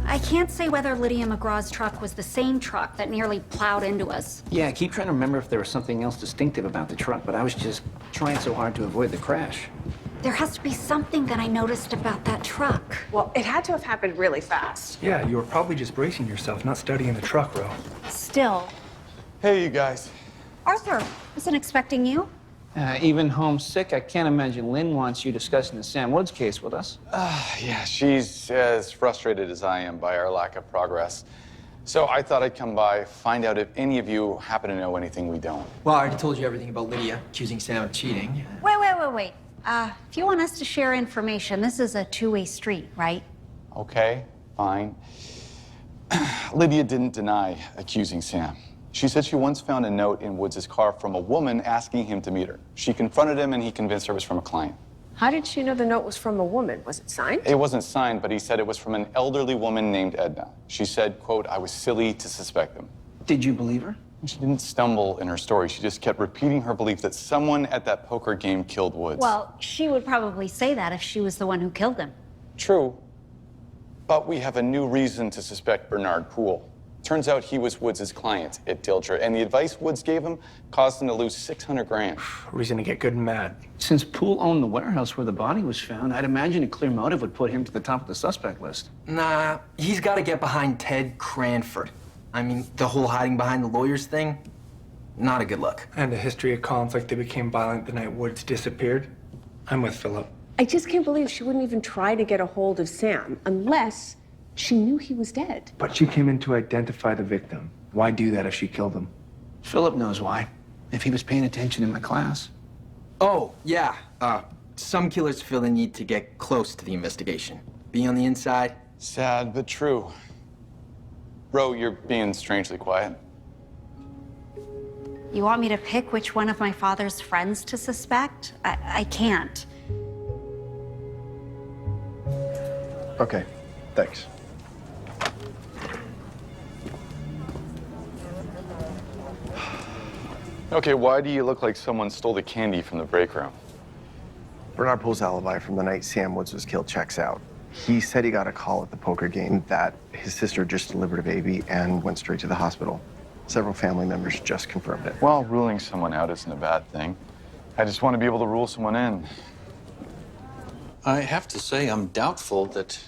I can't say whether Lydia McGraw's truck was the same truck that nearly plowed into us. Yeah, I keep trying to remember if there was something else distinctive about the truck, but I was just trying so hard to avoid the crash. There has to be something that I noticed about that truck. Well, it had to have happened really fast. Yeah, you were probably just bracing yourself, not studying the truck, Ro. Still. Hey, you guys. Arthur, wasn't expecting you. Even homesick, I can't imagine Lynn wants you discussing the Sam Woods case with us. Yeah, she's as frustrated as I am by our lack of progress. So I thought I'd come by, find out if any of you happen to know anything we don't. Well, I already told you everything about Lydia accusing Sam of cheating. Wait. If you want us to share information, this is a two-way street, right? Okay, fine. Lydia didn't deny accusing Sam. She said she once found a note in Woods' car from a woman asking him to meet her. She confronted him and he convinced her it was from a client. How did she know the note was from a woman? Was it signed? It wasn't signed, but he said it was from an elderly woman named Edna. She said, quote, I was silly to suspect them. Did you believe her? She didn't stumble in her story. She just kept repeating her belief that someone at that poker game killed Woods. Well, she would probably say that if she was the one who killed him. True, but we have a new reason to suspect Bernard Poole. Turns out he was Woods' client at Dilger, and the advice Woods gave him caused him to lose 600 grand. Reason to get good and mad. Since Poole owned the warehouse where the body was found, I'd imagine a clear motive would put him to the top of the suspect list. Nah, he's got to get behind Ted Cranford. I mean, the whole hiding behind the lawyers thing, not a good look. And the history of conflict that became violent the night Woods disappeared. I'm with Philip. I just can't believe she wouldn't even try to get a hold of Sam unless she knew he was dead. But she came in to identify the victim. Why do that if she killed him? Philip knows why. If he was paying attention in my class. Oh, yeah. Some killers feel the need to get close to the investigation. Be on the inside. Sad, but true. Ro, you're being strangely quiet. You want me to pick which one of my father's friends to suspect? I can't. Okay, thanks. Okay, why do you look like someone stole the candy from the break room? Bernard Poole's alibi from the night Sam Woods was killed checks out. He said he got a call at the poker game that his sister just delivered a baby and went straight to the hospital. Several family members just confirmed it. Well, ruling someone out isn't a bad thing. I just want to be able to rule someone in. I have to say, I'm doubtful that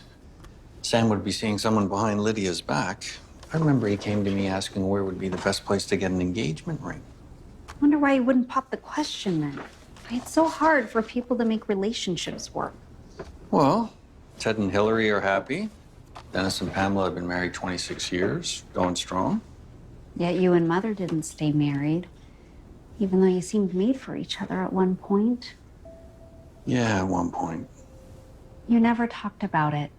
Sam would be seeing someone behind Lydia's back. I remember he came to me asking where would be the best place to get an engagement ring. I wonder why he wouldn't pop the question then. It's so hard for people to make relationships work. Well, Ted and Hillary are happy. Dennis and Pamela have been married 26 years, going strong. Yet you and Mother didn't stay married, even though you seemed made for each other at one point. Yeah, at one point. You never talked about it.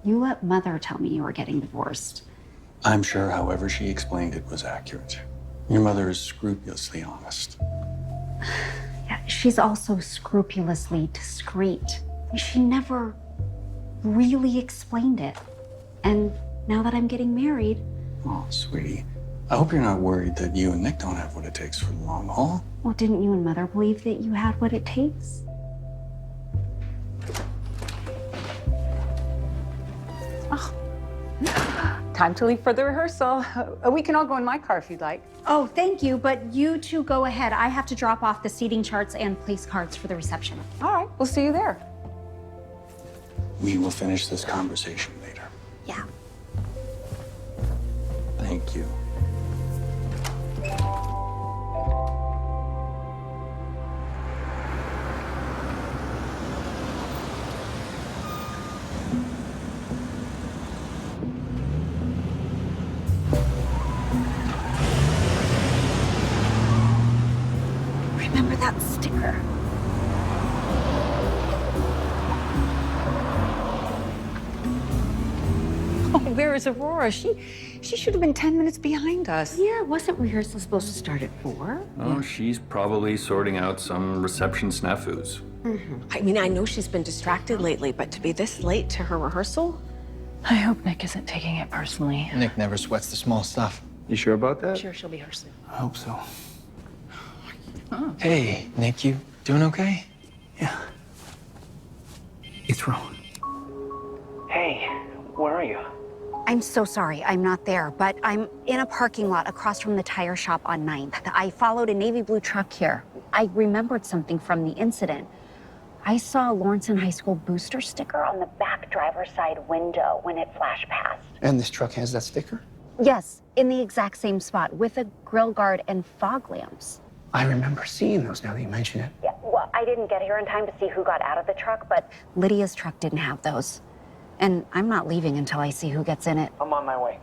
You let Mother tell me you were getting divorced. I'm sure, however she explained it was accurate. Your mother is scrupulously honest. Yeah, she's also scrupulously discreet. She never really explained it. And now that I'm getting married... Oh, sweetie, I hope you're not worried that you and Nick don't have what it takes for the long haul. Well, didn't you and Mother believe that you had what it takes? Time to leave for the rehearsal. We can all go in my car if you'd like. Oh, thank you, but you two go ahead. I have to drop off the seating charts and place cards for the reception. All right, we'll see you there. We will finish this conversation later. Yeah. Thank you. Remember that sticker? Oh, where is Aurora? She should have been 10 minutes behind us. Yeah, wasn't rehearsal supposed to start at 4? Oh, she's probably sorting out some reception snafus. I mean, I know she's been distracted lately, but to be this late to her rehearsal? I hope Nick isn't taking it personally. Nick never sweats the small stuff. You sure about I'm that? sure she'll be here soon. I hope so. Hey, Nick, you doing okay? Yeah. It's wrong. Hey, where are you? I'm so sorry, I'm not there, but I'm in a parking lot across from the tire shop on 9th. I followed a navy blue truck here. I remembered something from the incident. I saw a Lawrenson High School booster sticker on the back driver's side window when it flashed past. And this truck has that sticker? Yes, in the exact same spot with a grill guard and fog lamps. I remember seeing those now that you mention it. Yeah, well, I didn't get here in time to see who got out of the truck, but Lydia's truck didn't have those. And I'm not leaving until I see who gets in it. I'm on my way.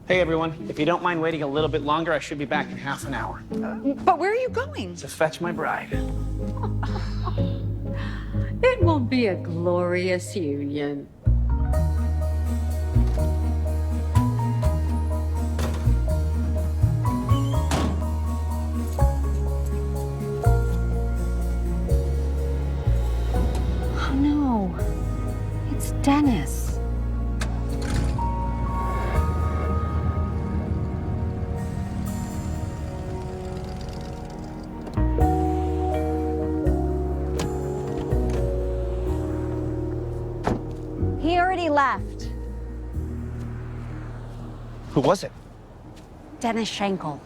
Hey, everyone. If you don't mind waiting a little bit longer, I should be back in half an hour. But where are you going? To fetch my bride. It will be a glorious union. Oh, no. It's Dennis. He already left. Who was it? Dennis Shankle.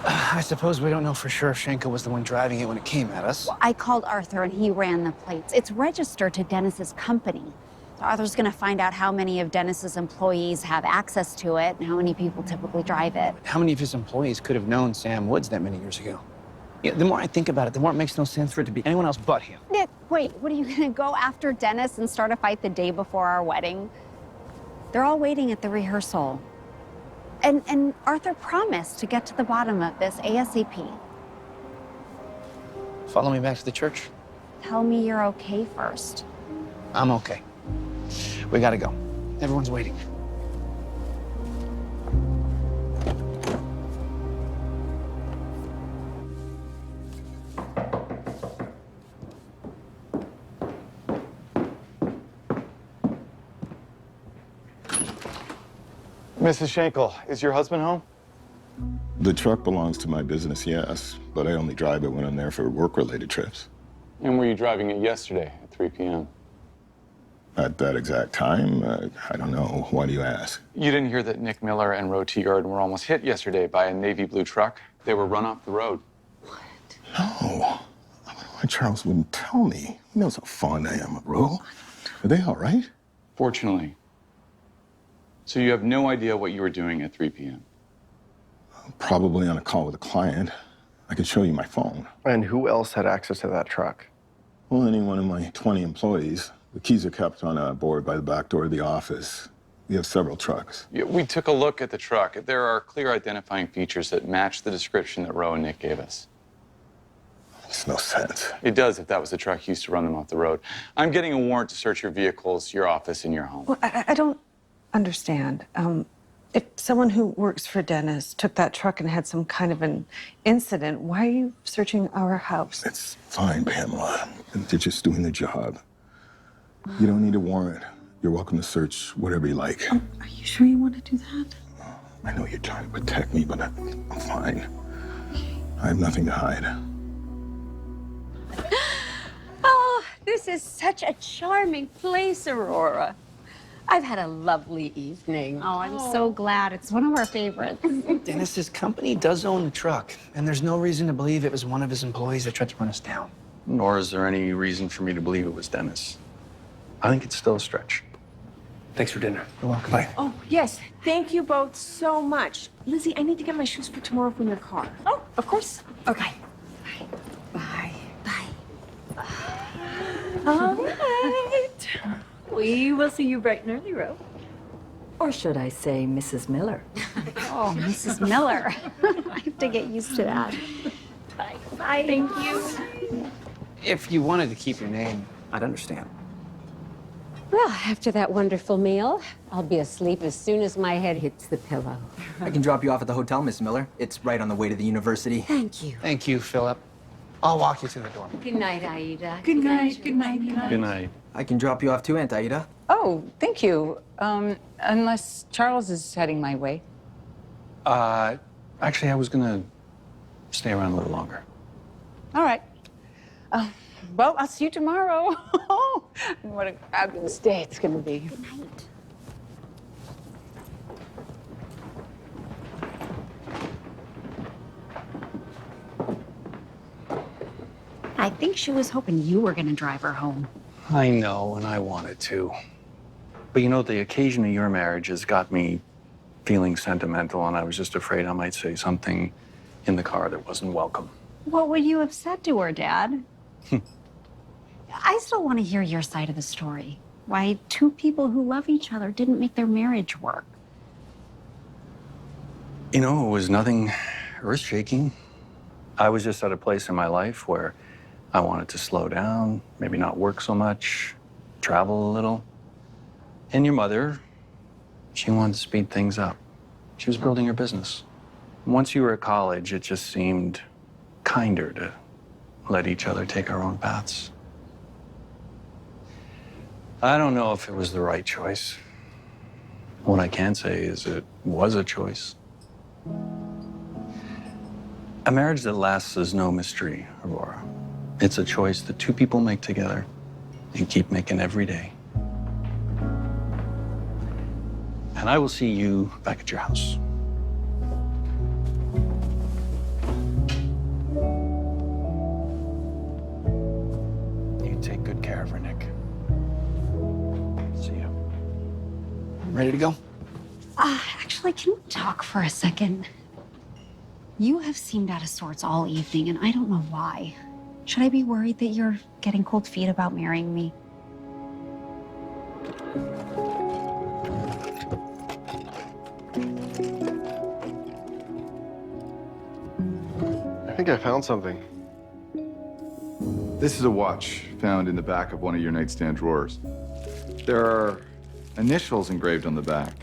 I suppose we don't know for sure if Shankle was the one driving it when it came at us. Well, I called Arthur and he ran the plates. It's registered to Dennis's company. So Arthur's gonna find out how many of Dennis's employees have access to it and how many people typically drive it. How many of his employees could have known Sam Woods that many years ago? Yeah, the more I think about it, the more it makes no sense for it to be anyone else but him. Nick, wait, what are you gonna go after Dennis and start a fight the day before our wedding? They're all waiting at the rehearsal. And Arthur promised to get to the bottom of this ASAP. Follow me back to the church. Tell me you're okay first. I'm okay. We gotta go. Everyone's waiting. Mrs. Shankle, is your husband home? The truck belongs to my business, yes, but I only drive it when I'm there for work-related trips. And were you driving it yesterday at 3 p.m.? At that exact time? I don't know. Why do you ask? You didn't hear that Nick Miller and Aurora Teagarden were almost hit yesterday by a navy blue truck? They were run off the road. No. I don't know why Charles wouldn't tell me. He knows how fond I am of Ro. Are they all right? Fortunately. So you have no idea what you were doing at 3 p.m.? Probably on a call with a client. I could show you my phone. And who else had access to that truck? Well, any one of my 20 employees. The keys are kept on a board by the back door of the office. We have several trucks. Yeah, we took a look at the truck. There are clear identifying features that match the description that Ro and Nick gave us. Makes no sense. It does if that was the truck used to run them off the road. I'm getting a warrant to search your vehicles, your office, and your home. Well, I don't understand. If someone who works for Dennis took that truck and had some kind of an incident, why are you searching our house? It's fine, Pamela. They're just doing their job. You don't need a warrant. You're welcome to search whatever you like. Are you sure you want to do that? I know you're trying to protect me, but I'm fine. I have nothing to hide. Oh, this is such a charming place, Aurora. I've had a lovely evening. Oh, I'm so glad. It's one of our favorites. Dennis's company does own the truck, and there's no reason to believe it was one of his employees that tried to run us down. Nor is there any reason for me to believe it was Dennis. I think it's still a stretch. Thanks for dinner. You're welcome. Bye. Oh, yes. Thank you both so much. Lizzie, I need to get my shoes for tomorrow from your car. Oh, of course. Okay. Bye. All right. We will see you bright and early, Ro. Or should I say Mrs. Miller? Oh, Mrs. Miller. I have to get used to that. Bye. Bye. Thank you. If you wanted to keep your name, I'd understand. Well, after that wonderful meal, I'll be asleep as soon as my head hits the pillow. I can drop you off at the hotel, Miss Miller. It's right on the way to the university. Thank you. Thank you, Philip. I'll walk you to the door. Good night, Aida. Good night. Good night. Good night. Good night. I can drop you off too, Aunt Aida. Oh, thank you. Unless Charles is heading my way. Actually, I was gonna stay around a little longer. All right. Well, I'll see you tomorrow. What a fabulous day it's going to be. Good night. I think she was hoping you were going to drive her home. I know, and I wanted to. But you know, the occasion of your marriage has got me feeling sentimental, and I was just afraid I might say something in the car that wasn't welcome. What would you have said to her, Dad? I still want to hear your side of the story. Why two people who love each other didn't make their marriage work. You know, it was nothing earth-shaking. I was just at a place in my life where I wanted to slow down, maybe not work so much, travel a little. And your mother, she wanted to speed things up. She was building her business. Once you were at college, it just seemed kinder to let each other take our own paths. I don't know if it was the right choice. What I can say is it was a choice. A marriage that lasts is no mystery, Aurora. It's a choice that two people make together and keep making every day. And I will see you back at your house. You take good care of her, Nick. See you. Ready to go? Actually, can we talk for a second? You have seemed out of sorts all evening, and I don't know why. Should I be worried that you're getting cold feet about marrying me? I think I found something. This is a watch found in the back of one of your nightstand drawers. There are initials engraved on the back.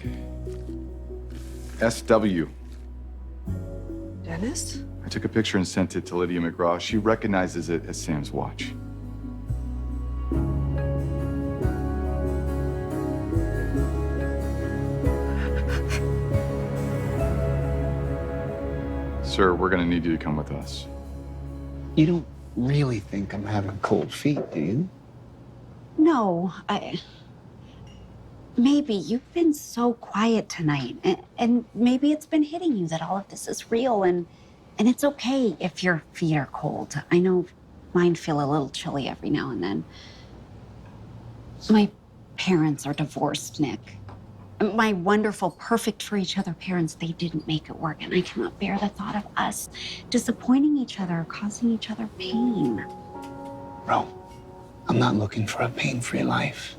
SW. Dennis? I took a picture and sent it to Lydia McGraw. She recognizes it as Sam's watch. Sir, we're gonna need you to come with us. You don't really think I'm having cold feet, do you? No, maybe you've been so quiet tonight, and maybe it's been hitting you that all of this is real, and it's okay if your feet are cold. I know mine feel a little chilly every now and then. My parents are divorced, Nick. My wonderful, perfect for each other parents, they didn't make it work, and I cannot bear the thought of us disappointing each other, causing each other pain. Bro, I'm not looking for a pain-free life.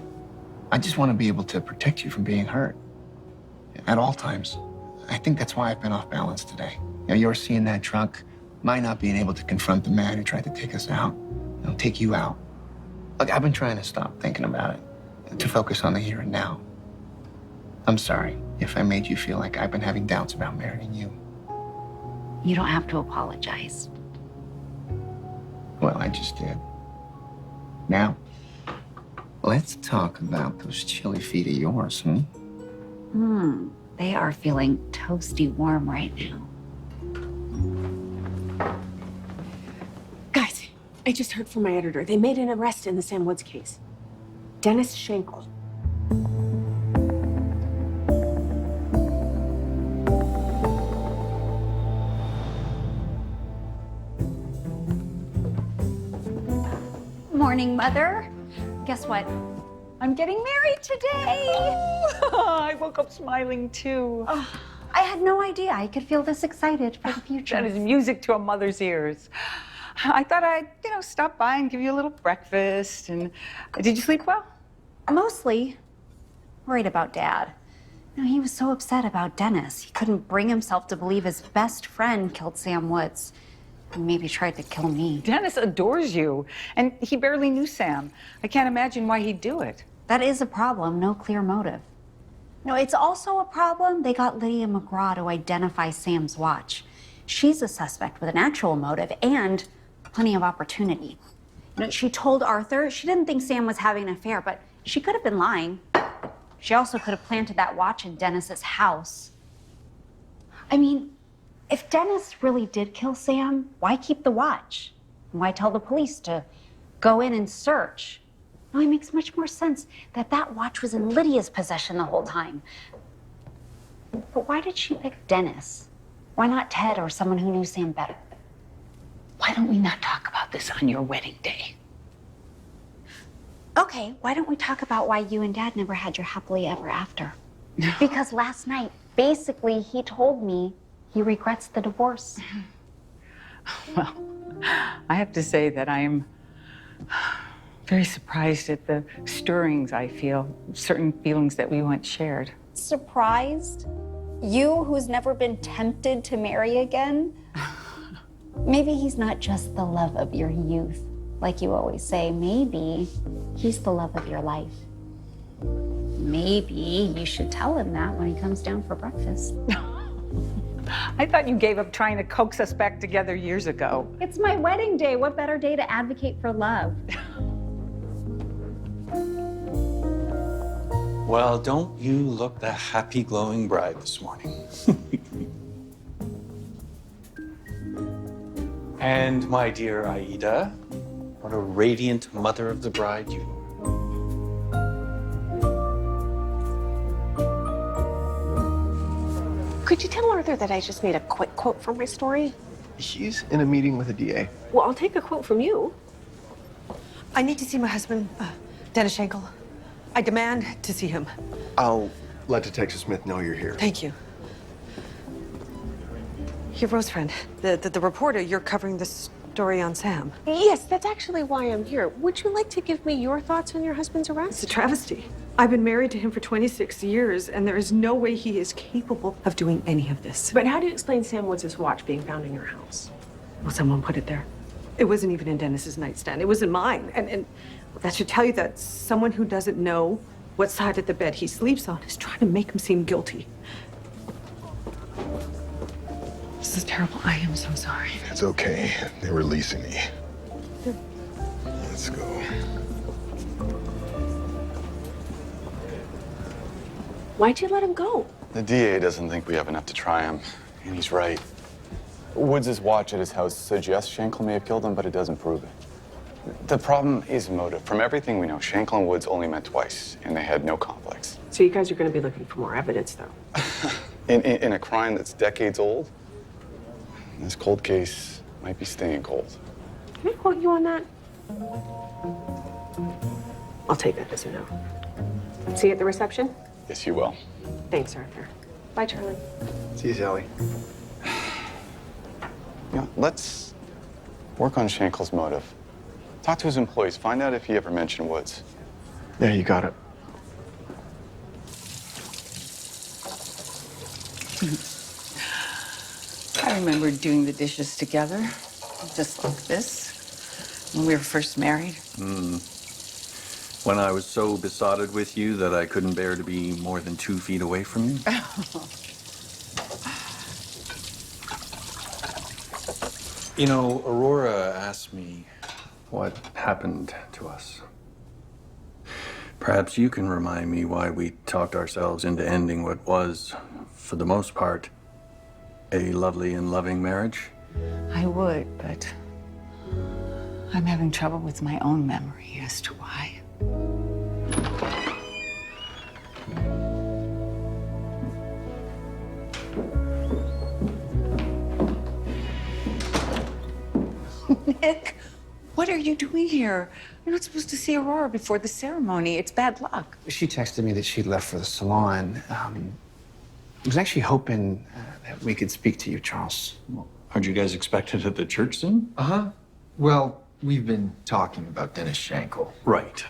I just want to be able to protect you from being hurt at all times. I think that's why I've been off balance today. You know, you're seeing that truck, my not being able to confront the man who tried to take us out, take you out. Look, I've been trying to stop thinking about it, to focus on the here and now. I'm sorry if I made you feel like I've been having doubts about marrying you. You don't have to apologize. Well, I just did. Now, let's talk about those chilly feet of yours, They are feeling toasty warm right now. Guys, I just heard from my editor. They made an arrest in the Sam Woods case. Dennis Shankle. Morning, Mother. Guess what? I'm getting married today. I woke up smiling too. I had no idea I could feel this excited for the future. That is music to a mother's ears. I thought I'd, stop by and give you a little breakfast. And did you sleep well? Mostly worried about Dad. He was so upset about Dennis. He couldn't bring himself to believe his best friend killed Sam Woods. And maybe tried to kill me. Dennis adores you, and he barely knew Sam. I can't imagine why he'd do it. That is a problem, no clear motive. It's also a problem they got Lydia McGraw to identify Sam's watch. She's a suspect with an actual motive and plenty of opportunity. She told Arthur she didn't think Sam was having an affair, but she could have been lying. She also could have planted that watch in Dennis's house. I mean, if Dennis really did kill Sam, why keep the watch? Why tell the police to go in and search? It makes much more sense that that watch was in Lydia's possession the whole time. But why did she pick Dennis? Why not Ted or someone who knew Sam better? Why don't we not talk about this on your wedding day? Okay, why don't we talk about why you and Dad never had your happily ever after? Because last night, basically, he told me he regrets the divorce. Well, I have to say that I am very surprised at the stirrings I feel, certain feelings that we once shared. Surprised? You, who's never been tempted to marry again? Maybe he's not just the love of your youth, like you always say. Maybe he's the love of your life. Maybe you should tell him that when he comes down for breakfast. I thought you gave up trying to coax us back together years ago. It's my wedding day. What better day to advocate for love? Well, don't you look the happy, glowing bride this morning. And my dear Aida, what a radiant mother of the bride you are. Could you tell Arthur that I just made a quick quote from my story? He's in a meeting with a DA. Well, I'll take a quote from you. I need to see my husband, Dennis Shankle. I demand to see him. I'll let Detective Smith know you're here. Thank you. Your Rose friend, the reporter, you're covering the story on Sam. Yes, that's actually why I'm here. Would you like to give me your thoughts on your husband's arrest? It's a travesty. I've been married to him for 26 years, and there is no way he is capable of doing any of this. But how do you explain Sam Woods' watch being found in your house? Well, someone put it there. It wasn't even in Dennis's nightstand. It was in mine. And that should tell you that someone who doesn't know what side of the bed he sleeps on is trying to make him seem guilty. This is terrible. I am so sorry. It's okay. They're releasing me. Let's go. Why'd you let him go? The DA doesn't think we have enough to try him, and he's right. Woods' watch at his house suggests Shankle may have killed him, but it doesn't prove it. The problem is motive. From everything we know, Shankle and Woods only met twice, and they had no conflicts. So you guys are going to be looking for more evidence, though. In a crime that's decades old, this cold case might be staying cold. Can I quote you on that? I'll take that as a no. See you at the reception? Yes, you will. Thanks, Arthur. Bye, Charlie. See you, Sally. Yeah, let's work on Shankle's motive. Talk to his employees. Find out if he ever mentioned Woods. Yeah, you got it. I remember doing the dishes together, just like this, when we were first married. When I was so besotted with you that I couldn't bear to be more than 2 feet away from you? You know, Aurora asked me what happened to us. Perhaps you can remind me why we talked ourselves into ending what was, for the most part, a lovely and loving marriage? I would, but I'm having trouble with my own memory as to why. Nick, what are you doing here? You're not supposed to see Aurora before the ceremony. It's bad luck. She texted me that she'd left for the salon. I was actually hoping that we could speak to you, Charles. Aren't you guys expected at the church soon? Uh-huh. Well, we've been talking about Dennis Shankle. Right.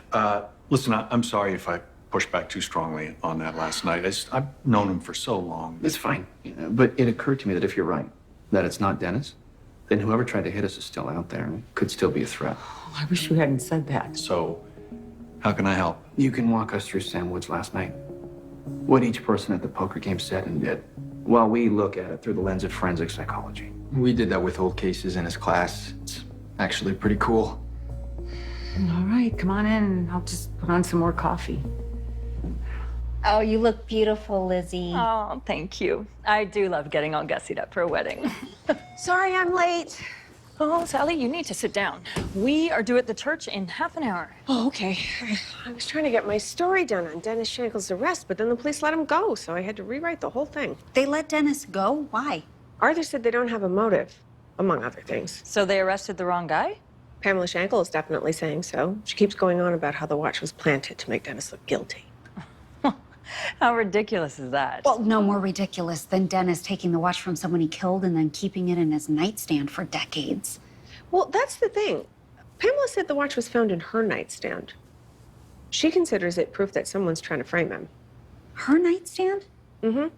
Listen, I'm sorry if I pushed back too strongly on that last night. I've known him for so long. It's fine. But it occurred to me that if you're right, that it's not Dennis, then whoever tried to hit us is still out there and could still be a threat. Oh, I wish you hadn't said that. So, how can I help? You can walk us through Sam Woods last night. What each person at the poker game said and did, while we look at it through the lens of forensic psychology. We did that with old cases in his class. It's actually pretty cool. All right, come on in and I'll just put on some more coffee. Oh, you look beautiful, Lizzie. Oh, thank you. I do love getting all gussied up for a wedding. Sorry I'm late. Oh, Sally, you need to sit down. We are due at the church in half an hour. Oh, okay. I was trying to get my story done on Dennis Shankle's arrest, but then the police let him go, so I had to rewrite the whole thing. They let Dennis go? Why? Arthur said they don't have a motive, among other things. So they arrested the wrong guy? Pamela Shankle is definitely saying so. She keeps going on about how the watch was planted to make Dennis look guilty. How ridiculous is that? Well, no more ridiculous than Dennis taking the watch from someone he killed and then keeping it in his nightstand for decades. Well, that's the thing. Pamela said the watch was found in her nightstand. She considers it proof that someone's trying to frame him. Her nightstand? Mm-hmm.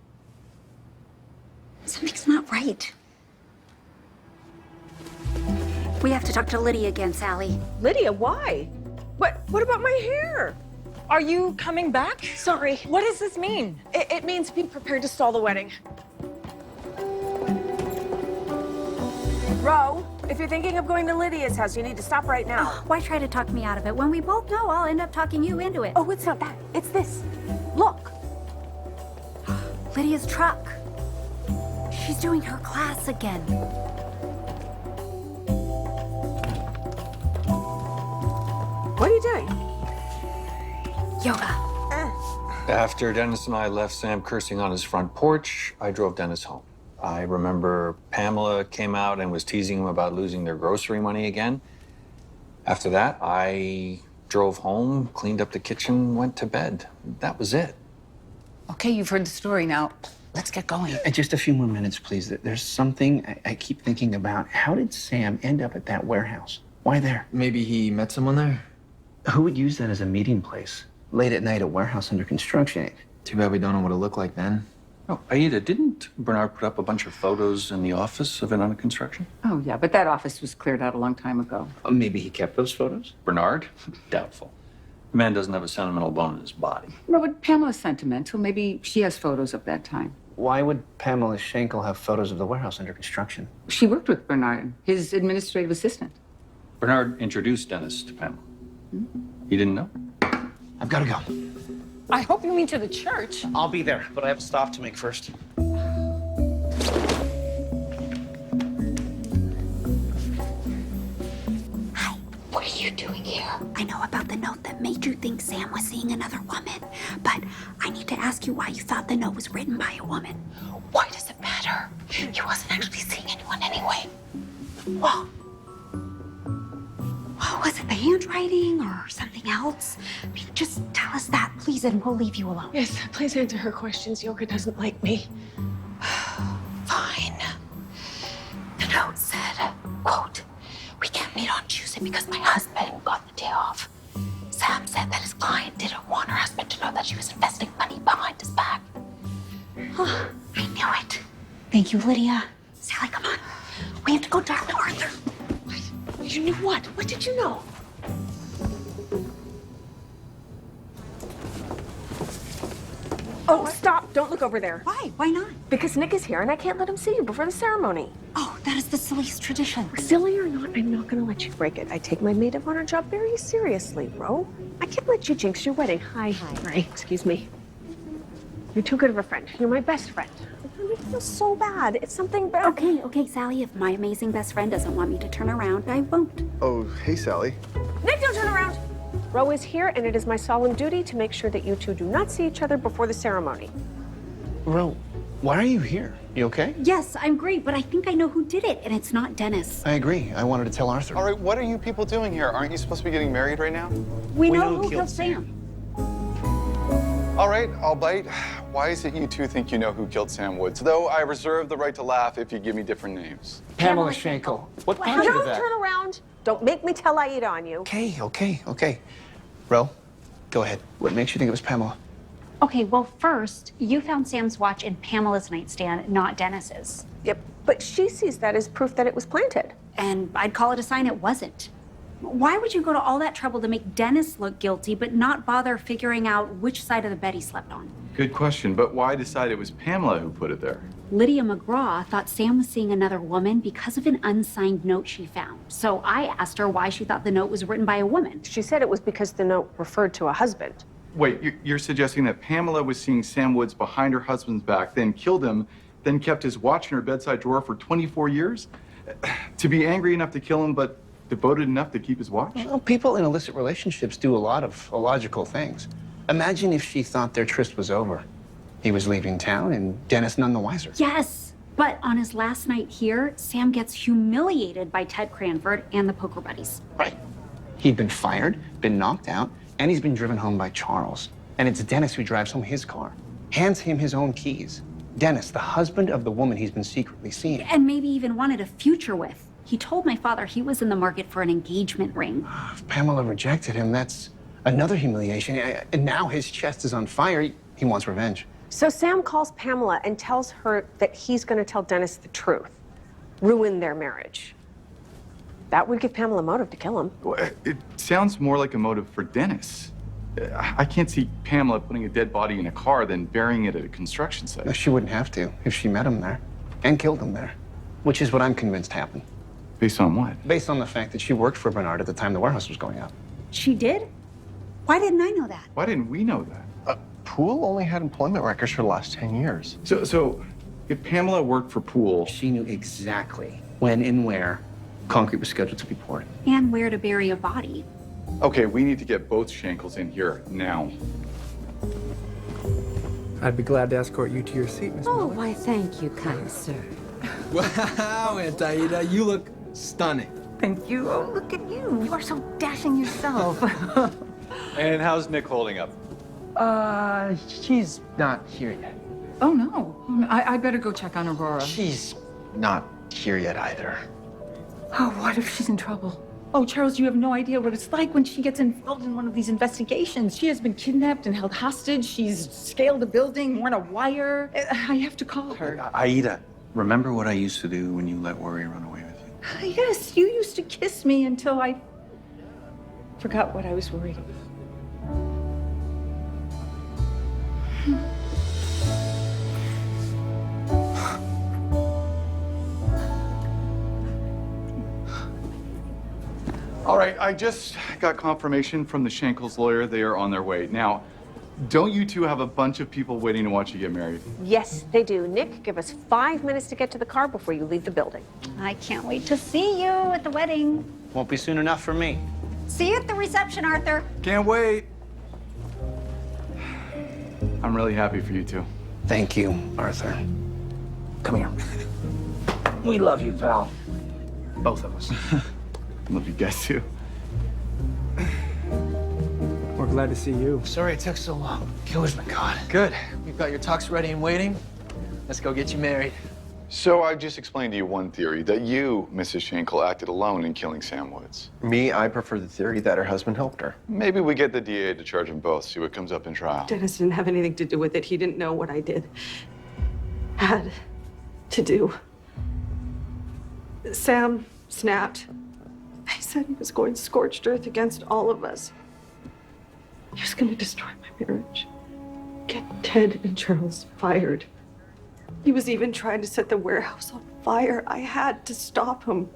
Something's not right. We have to talk to Lydia again, Sally. Lydia, why? What about my hair? Are you coming back? Sorry. What does this mean? It means be prepared to stall the wedding. Ro, if you're thinking of going to Lydia's house, you need to stop right now. Oh, why try to talk me out of it when we both know I'll end up talking you into it? Oh, it's not that. It's this. Look. Lydia's truck. She's doing her class again. What are you doing? Yoga. After Dennis and I left Sam cursing on his front porch, I drove Dennis home. I remember Pamela came out and was teasing him about losing their grocery money again. After that, I drove home, cleaned up the kitchen, went to bed. That was it. Okay, you've heard the story now. Let's get going. Just a few more minutes, please. There's something I keep thinking about. How did Sam end up at that warehouse? Why there? Maybe he met someone there? Who would use that as a meeting place? Late at night, a warehouse under construction. Too bad we don't know what it looked like then. Oh, Aida, didn't Bernard put up a bunch of photos in the office of it under construction? Oh, yeah, but that office was cleared out a long time ago. Maybe he kept those photos? Bernard? Doubtful. The man doesn't have a sentimental bone in his body. Well, but Pamela's sentimental. Maybe she has photos of that time. Why would Pamela Shankle have photos of the warehouse under construction? She worked with Bernard, his administrative assistant. Bernard introduced Dennis to Pamela. You didn't know? I've got to go. I hope you mean to the church. I'll be there, but I have a stop to make first. Hi, what are you doing here? I know about the note that made you think Sam was seeing another woman, but I need to ask you why you thought the note was written by a woman. Why does it matter? He wasn't actually seeing anyone anyway. Well, was it the handwriting or something else? I mean, just tell us that, please, and we'll leave you alone. Yes, please answer her questions. Yoga doesn't like me. Fine. The note said, quote, "We can't meet on Tuesday because my husband got the day off." Sam said that his client didn't want her husband to know that she was investing money behind his back. Oh, I knew it. Thank you, Lydia. Sally, come on. We have to go talk to Arthur. You knew what? What did you know? Oh, stop. Don't look over there. Why? Why not? Because Nick is here and I can't let him see you before the ceremony. Oh, that is the silliest tradition. Silly or not, I'm not going to let you break it. I take my maid of honor job very seriously, Ro. I can't let you jinx your wedding. Hi. Excuse me. You're too good of a friend. You're my best friend. I feel so bad. It's something bad. Okay, Sally. If my amazing best friend doesn't want me to turn around, I won't. Oh, hey, Sally. Nick, don't turn around. Ro is here, and it is my solemn duty to make sure that you two do not see each other before the ceremony. Ro, why are you here? You okay? Yes, I'm great, but I think I know who did it, and it's not Dennis. I agree. I wanted to tell Arthur. All right, what are you people doing here? Aren't you supposed to be getting married right now? We know who killed Sam. All right, I'll bite. Why is it you two think you know who killed Sam Woods? Though I reserve the right to laugh if you give me different names. Pamela Shankle. What prompted Don't that? turn around. Don't make me tell Aida on you. Okay. Ro, go ahead. What makes you think it was Pamela? Okay, well, first, you found Sam's watch in Pamela's nightstand, not Dennis's. Yep, but she sees that as proof that it was planted. And I'd call it a sign it wasn't. Why would you go to all that trouble to make Dennis look guilty, but not bother figuring out which side of the bed he slept on? Good question, but why decide it was Pamela who put it there? Lydia McGraw thought Sam was seeing another woman because of an unsigned note she found. So I asked her why she thought the note was written by a woman. She said it was because the note referred to a husband. Wait, you're suggesting that Pamela was seeing Sam Woods behind her husband's back, then killed him, then kept his watch in her bedside drawer for 24 years? To be angry enough to kill him, but devoted enough to keep his watch? Well, people in illicit relationships do a lot of illogical things. Imagine if she thought their tryst was over. He was leaving town and Dennis none the wiser. Yes, but on his last night here, Sam gets humiliated by Ted Cranford and the poker buddies. Right. He'd been fired, been knocked out, and he's been driven home by Charles. And it's Dennis who drives home his car, hands him his own keys. Dennis, the husband of the woman he's been secretly seeing. And maybe even wanted a future with. He told my father he was in the market for an engagement ring. If Pamela rejected him, that's another humiliation. And now his chest is on fire. He wants revenge. So Sam calls Pamela and tells her that he's going to tell Dennis the truth, ruin their marriage. That would give Pamela a motive to kill him. Well, it sounds more like a motive for Dennis. I can't see Pamela putting a dead body in a car, then burying it at a construction site. No, she wouldn't have to if she met him there and killed him there, which is what I'm convinced happened. Based on what? Based on the fact that she worked for Bernard at the time the warehouse was going up. She did? Why didn't I know that? Why didn't we know that? Poole only had employment records for the last 10 years. So if Pamela worked for Poole... She knew exactly when and where concrete was scheduled to be poured. And where to bury a body. Okay, we need to get both Shankles in here now. I'd be glad to escort you to your seat, Miss Oh, Miller. why, thank you, kind sir. Wow, Aunt Aida, you look stunning. Thank you. Oh, look at you. You are so dashing yourself. And how's Nick holding up? She's not here yet. Oh, no. I better go check on Aurora. She's not here yet either. Oh, what if she's in trouble? Oh, Charles, you have no idea what it's like when she gets involved in one of these investigations. She has been kidnapped and held hostage. She's scaled a building, worn a wire. I have to call her. Aida, remember what I used to do when you let worry run away with you? Yes, you used to kiss me until I forgot what I was worried about. All right, I just got confirmation from the Shankles' lawyer. They are on their way. Now, don't you two have a bunch of people waiting to watch you get married? Yes, they do. Nick, give us 5 minutes to get to the car before you leave the building. I can't wait to see you at the wedding. Won't be soon enough for me. See you at the reception, Arthur. Can't wait. I'm really happy for you two. Thank you, Arthur. Come here. We love you, pal. Both of us. Love you guys too. We're glad to see you. Sorry it took so long. Killer's been caught. Good. We've got your tux ready and waiting. Let's go get you married. So I just explained to you one theory, that you, Mrs. Shankle, acted alone in killing Sam Woods. Me, I prefer the theory that her husband helped her. Maybe we get the DA to charge them both, see what comes up in trial. Dennis didn't have anything to do with it. He didn't know what I did. Had to do. Sam snapped. He said he was going scorched earth against all of us. He was going to destroy my marriage. Get Ted and Charles fired. He was even trying to set the warehouse on fire. I had to stop him.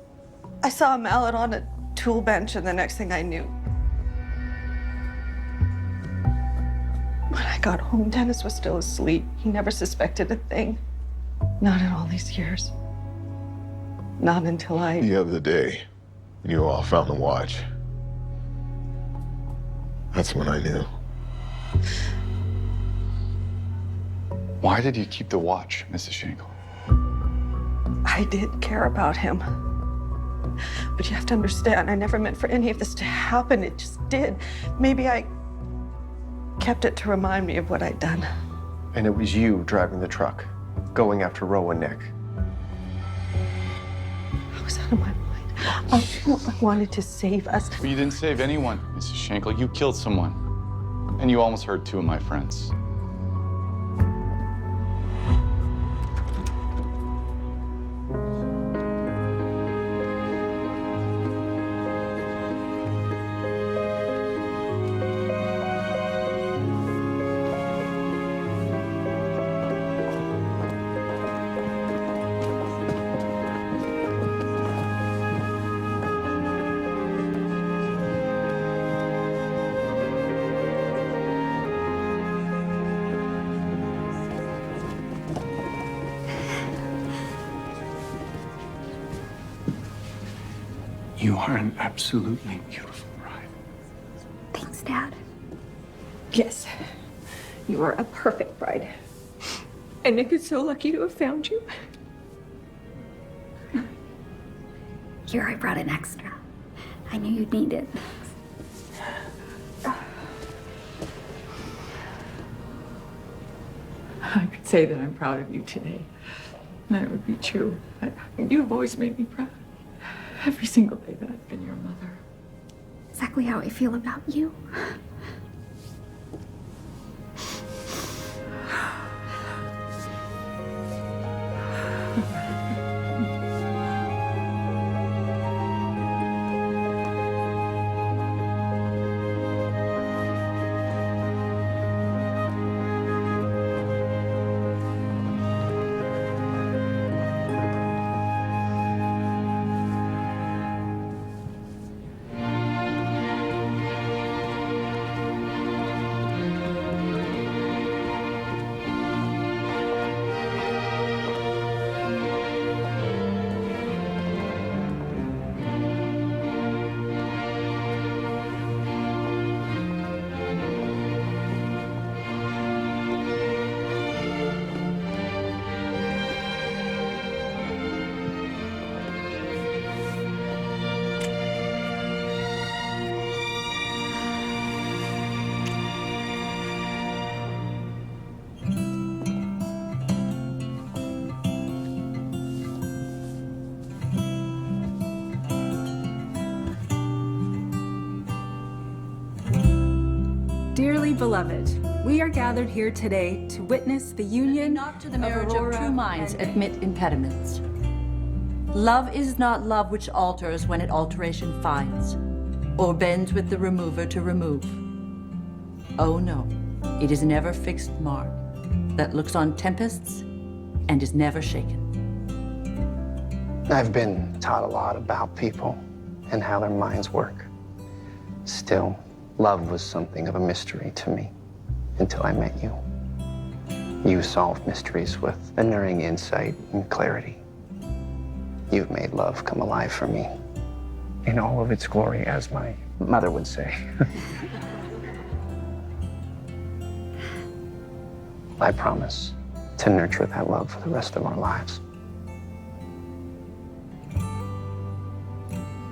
I saw a mallet on a tool bench, and the next thing I knew, when I got home, Dennis was still asleep. He never suspected a thing. Not in all these years. Not until I... The other day, when you all found the watch, that's when I knew. Why did you keep the watch, Mrs. Shankle? I did care about him. But you have to understand, I never meant for any of this to happen. It just did. Maybe I kept it to remind me of what I'd done. And it was you driving the truck, going after Ro and Nick. I was out of my mind. I wanted to save us. But you didn't save anyone, Mrs. Shankle. You killed someone. And you almost hurt 2 of my friends. You are an absolutely beautiful bride. Thanks, Dad. Yes, you are a perfect bride. And Nick is so lucky to have found you. Here, I brought an extra. I knew you'd need it. I could say that I'm proud of you today. And that would be true. You've always made me proud. Every single day that I've been your mother. Exactly how I feel about you. Dearly beloved, we are gathered here today to witness the union Not to the marriage of Aurora true minds and admit impediments. Love is not love which alters when it alteration finds, or bends with the remover to remove. Oh no, it is never fixed mark that looks on tempests and is never shaken. I've been taught a lot about people and how their minds work. Still, love was something of a mystery to me until I met you. You solve mysteries with unerring insight and clarity. You've made love come alive for me in all of its glory, as my mother would say. I promise to nurture that love for the rest of our lives.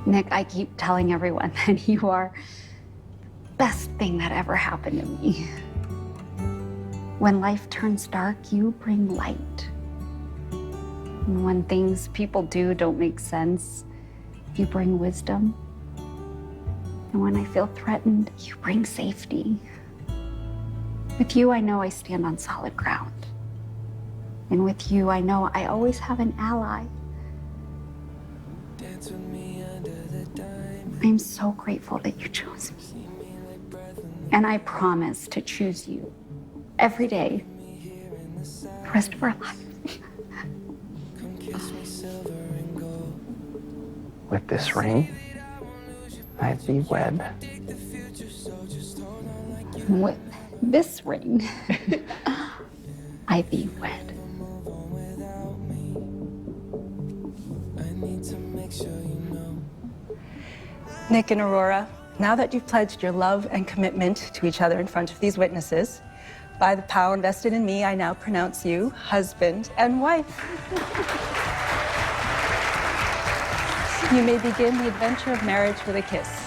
Nick, I keep telling everyone that you are the best thing that ever happened to me. When life turns dark, you bring light. And when things people do don't make sense, you bring wisdom. And when I feel threatened, you bring safety. With you, I know I stand on solid ground. And with you, I know I always have an ally. I'm so grateful that you chose me. And I promise to choose you every day, the rest of our lives. With this ring, I thee wed. With this ring, I thee wed. Nick and Aurora, now that you've pledged your love and commitment to each other in front of these witnesses, by the power invested in me, I now pronounce you husband and wife. You may begin the adventure of marriage with a kiss.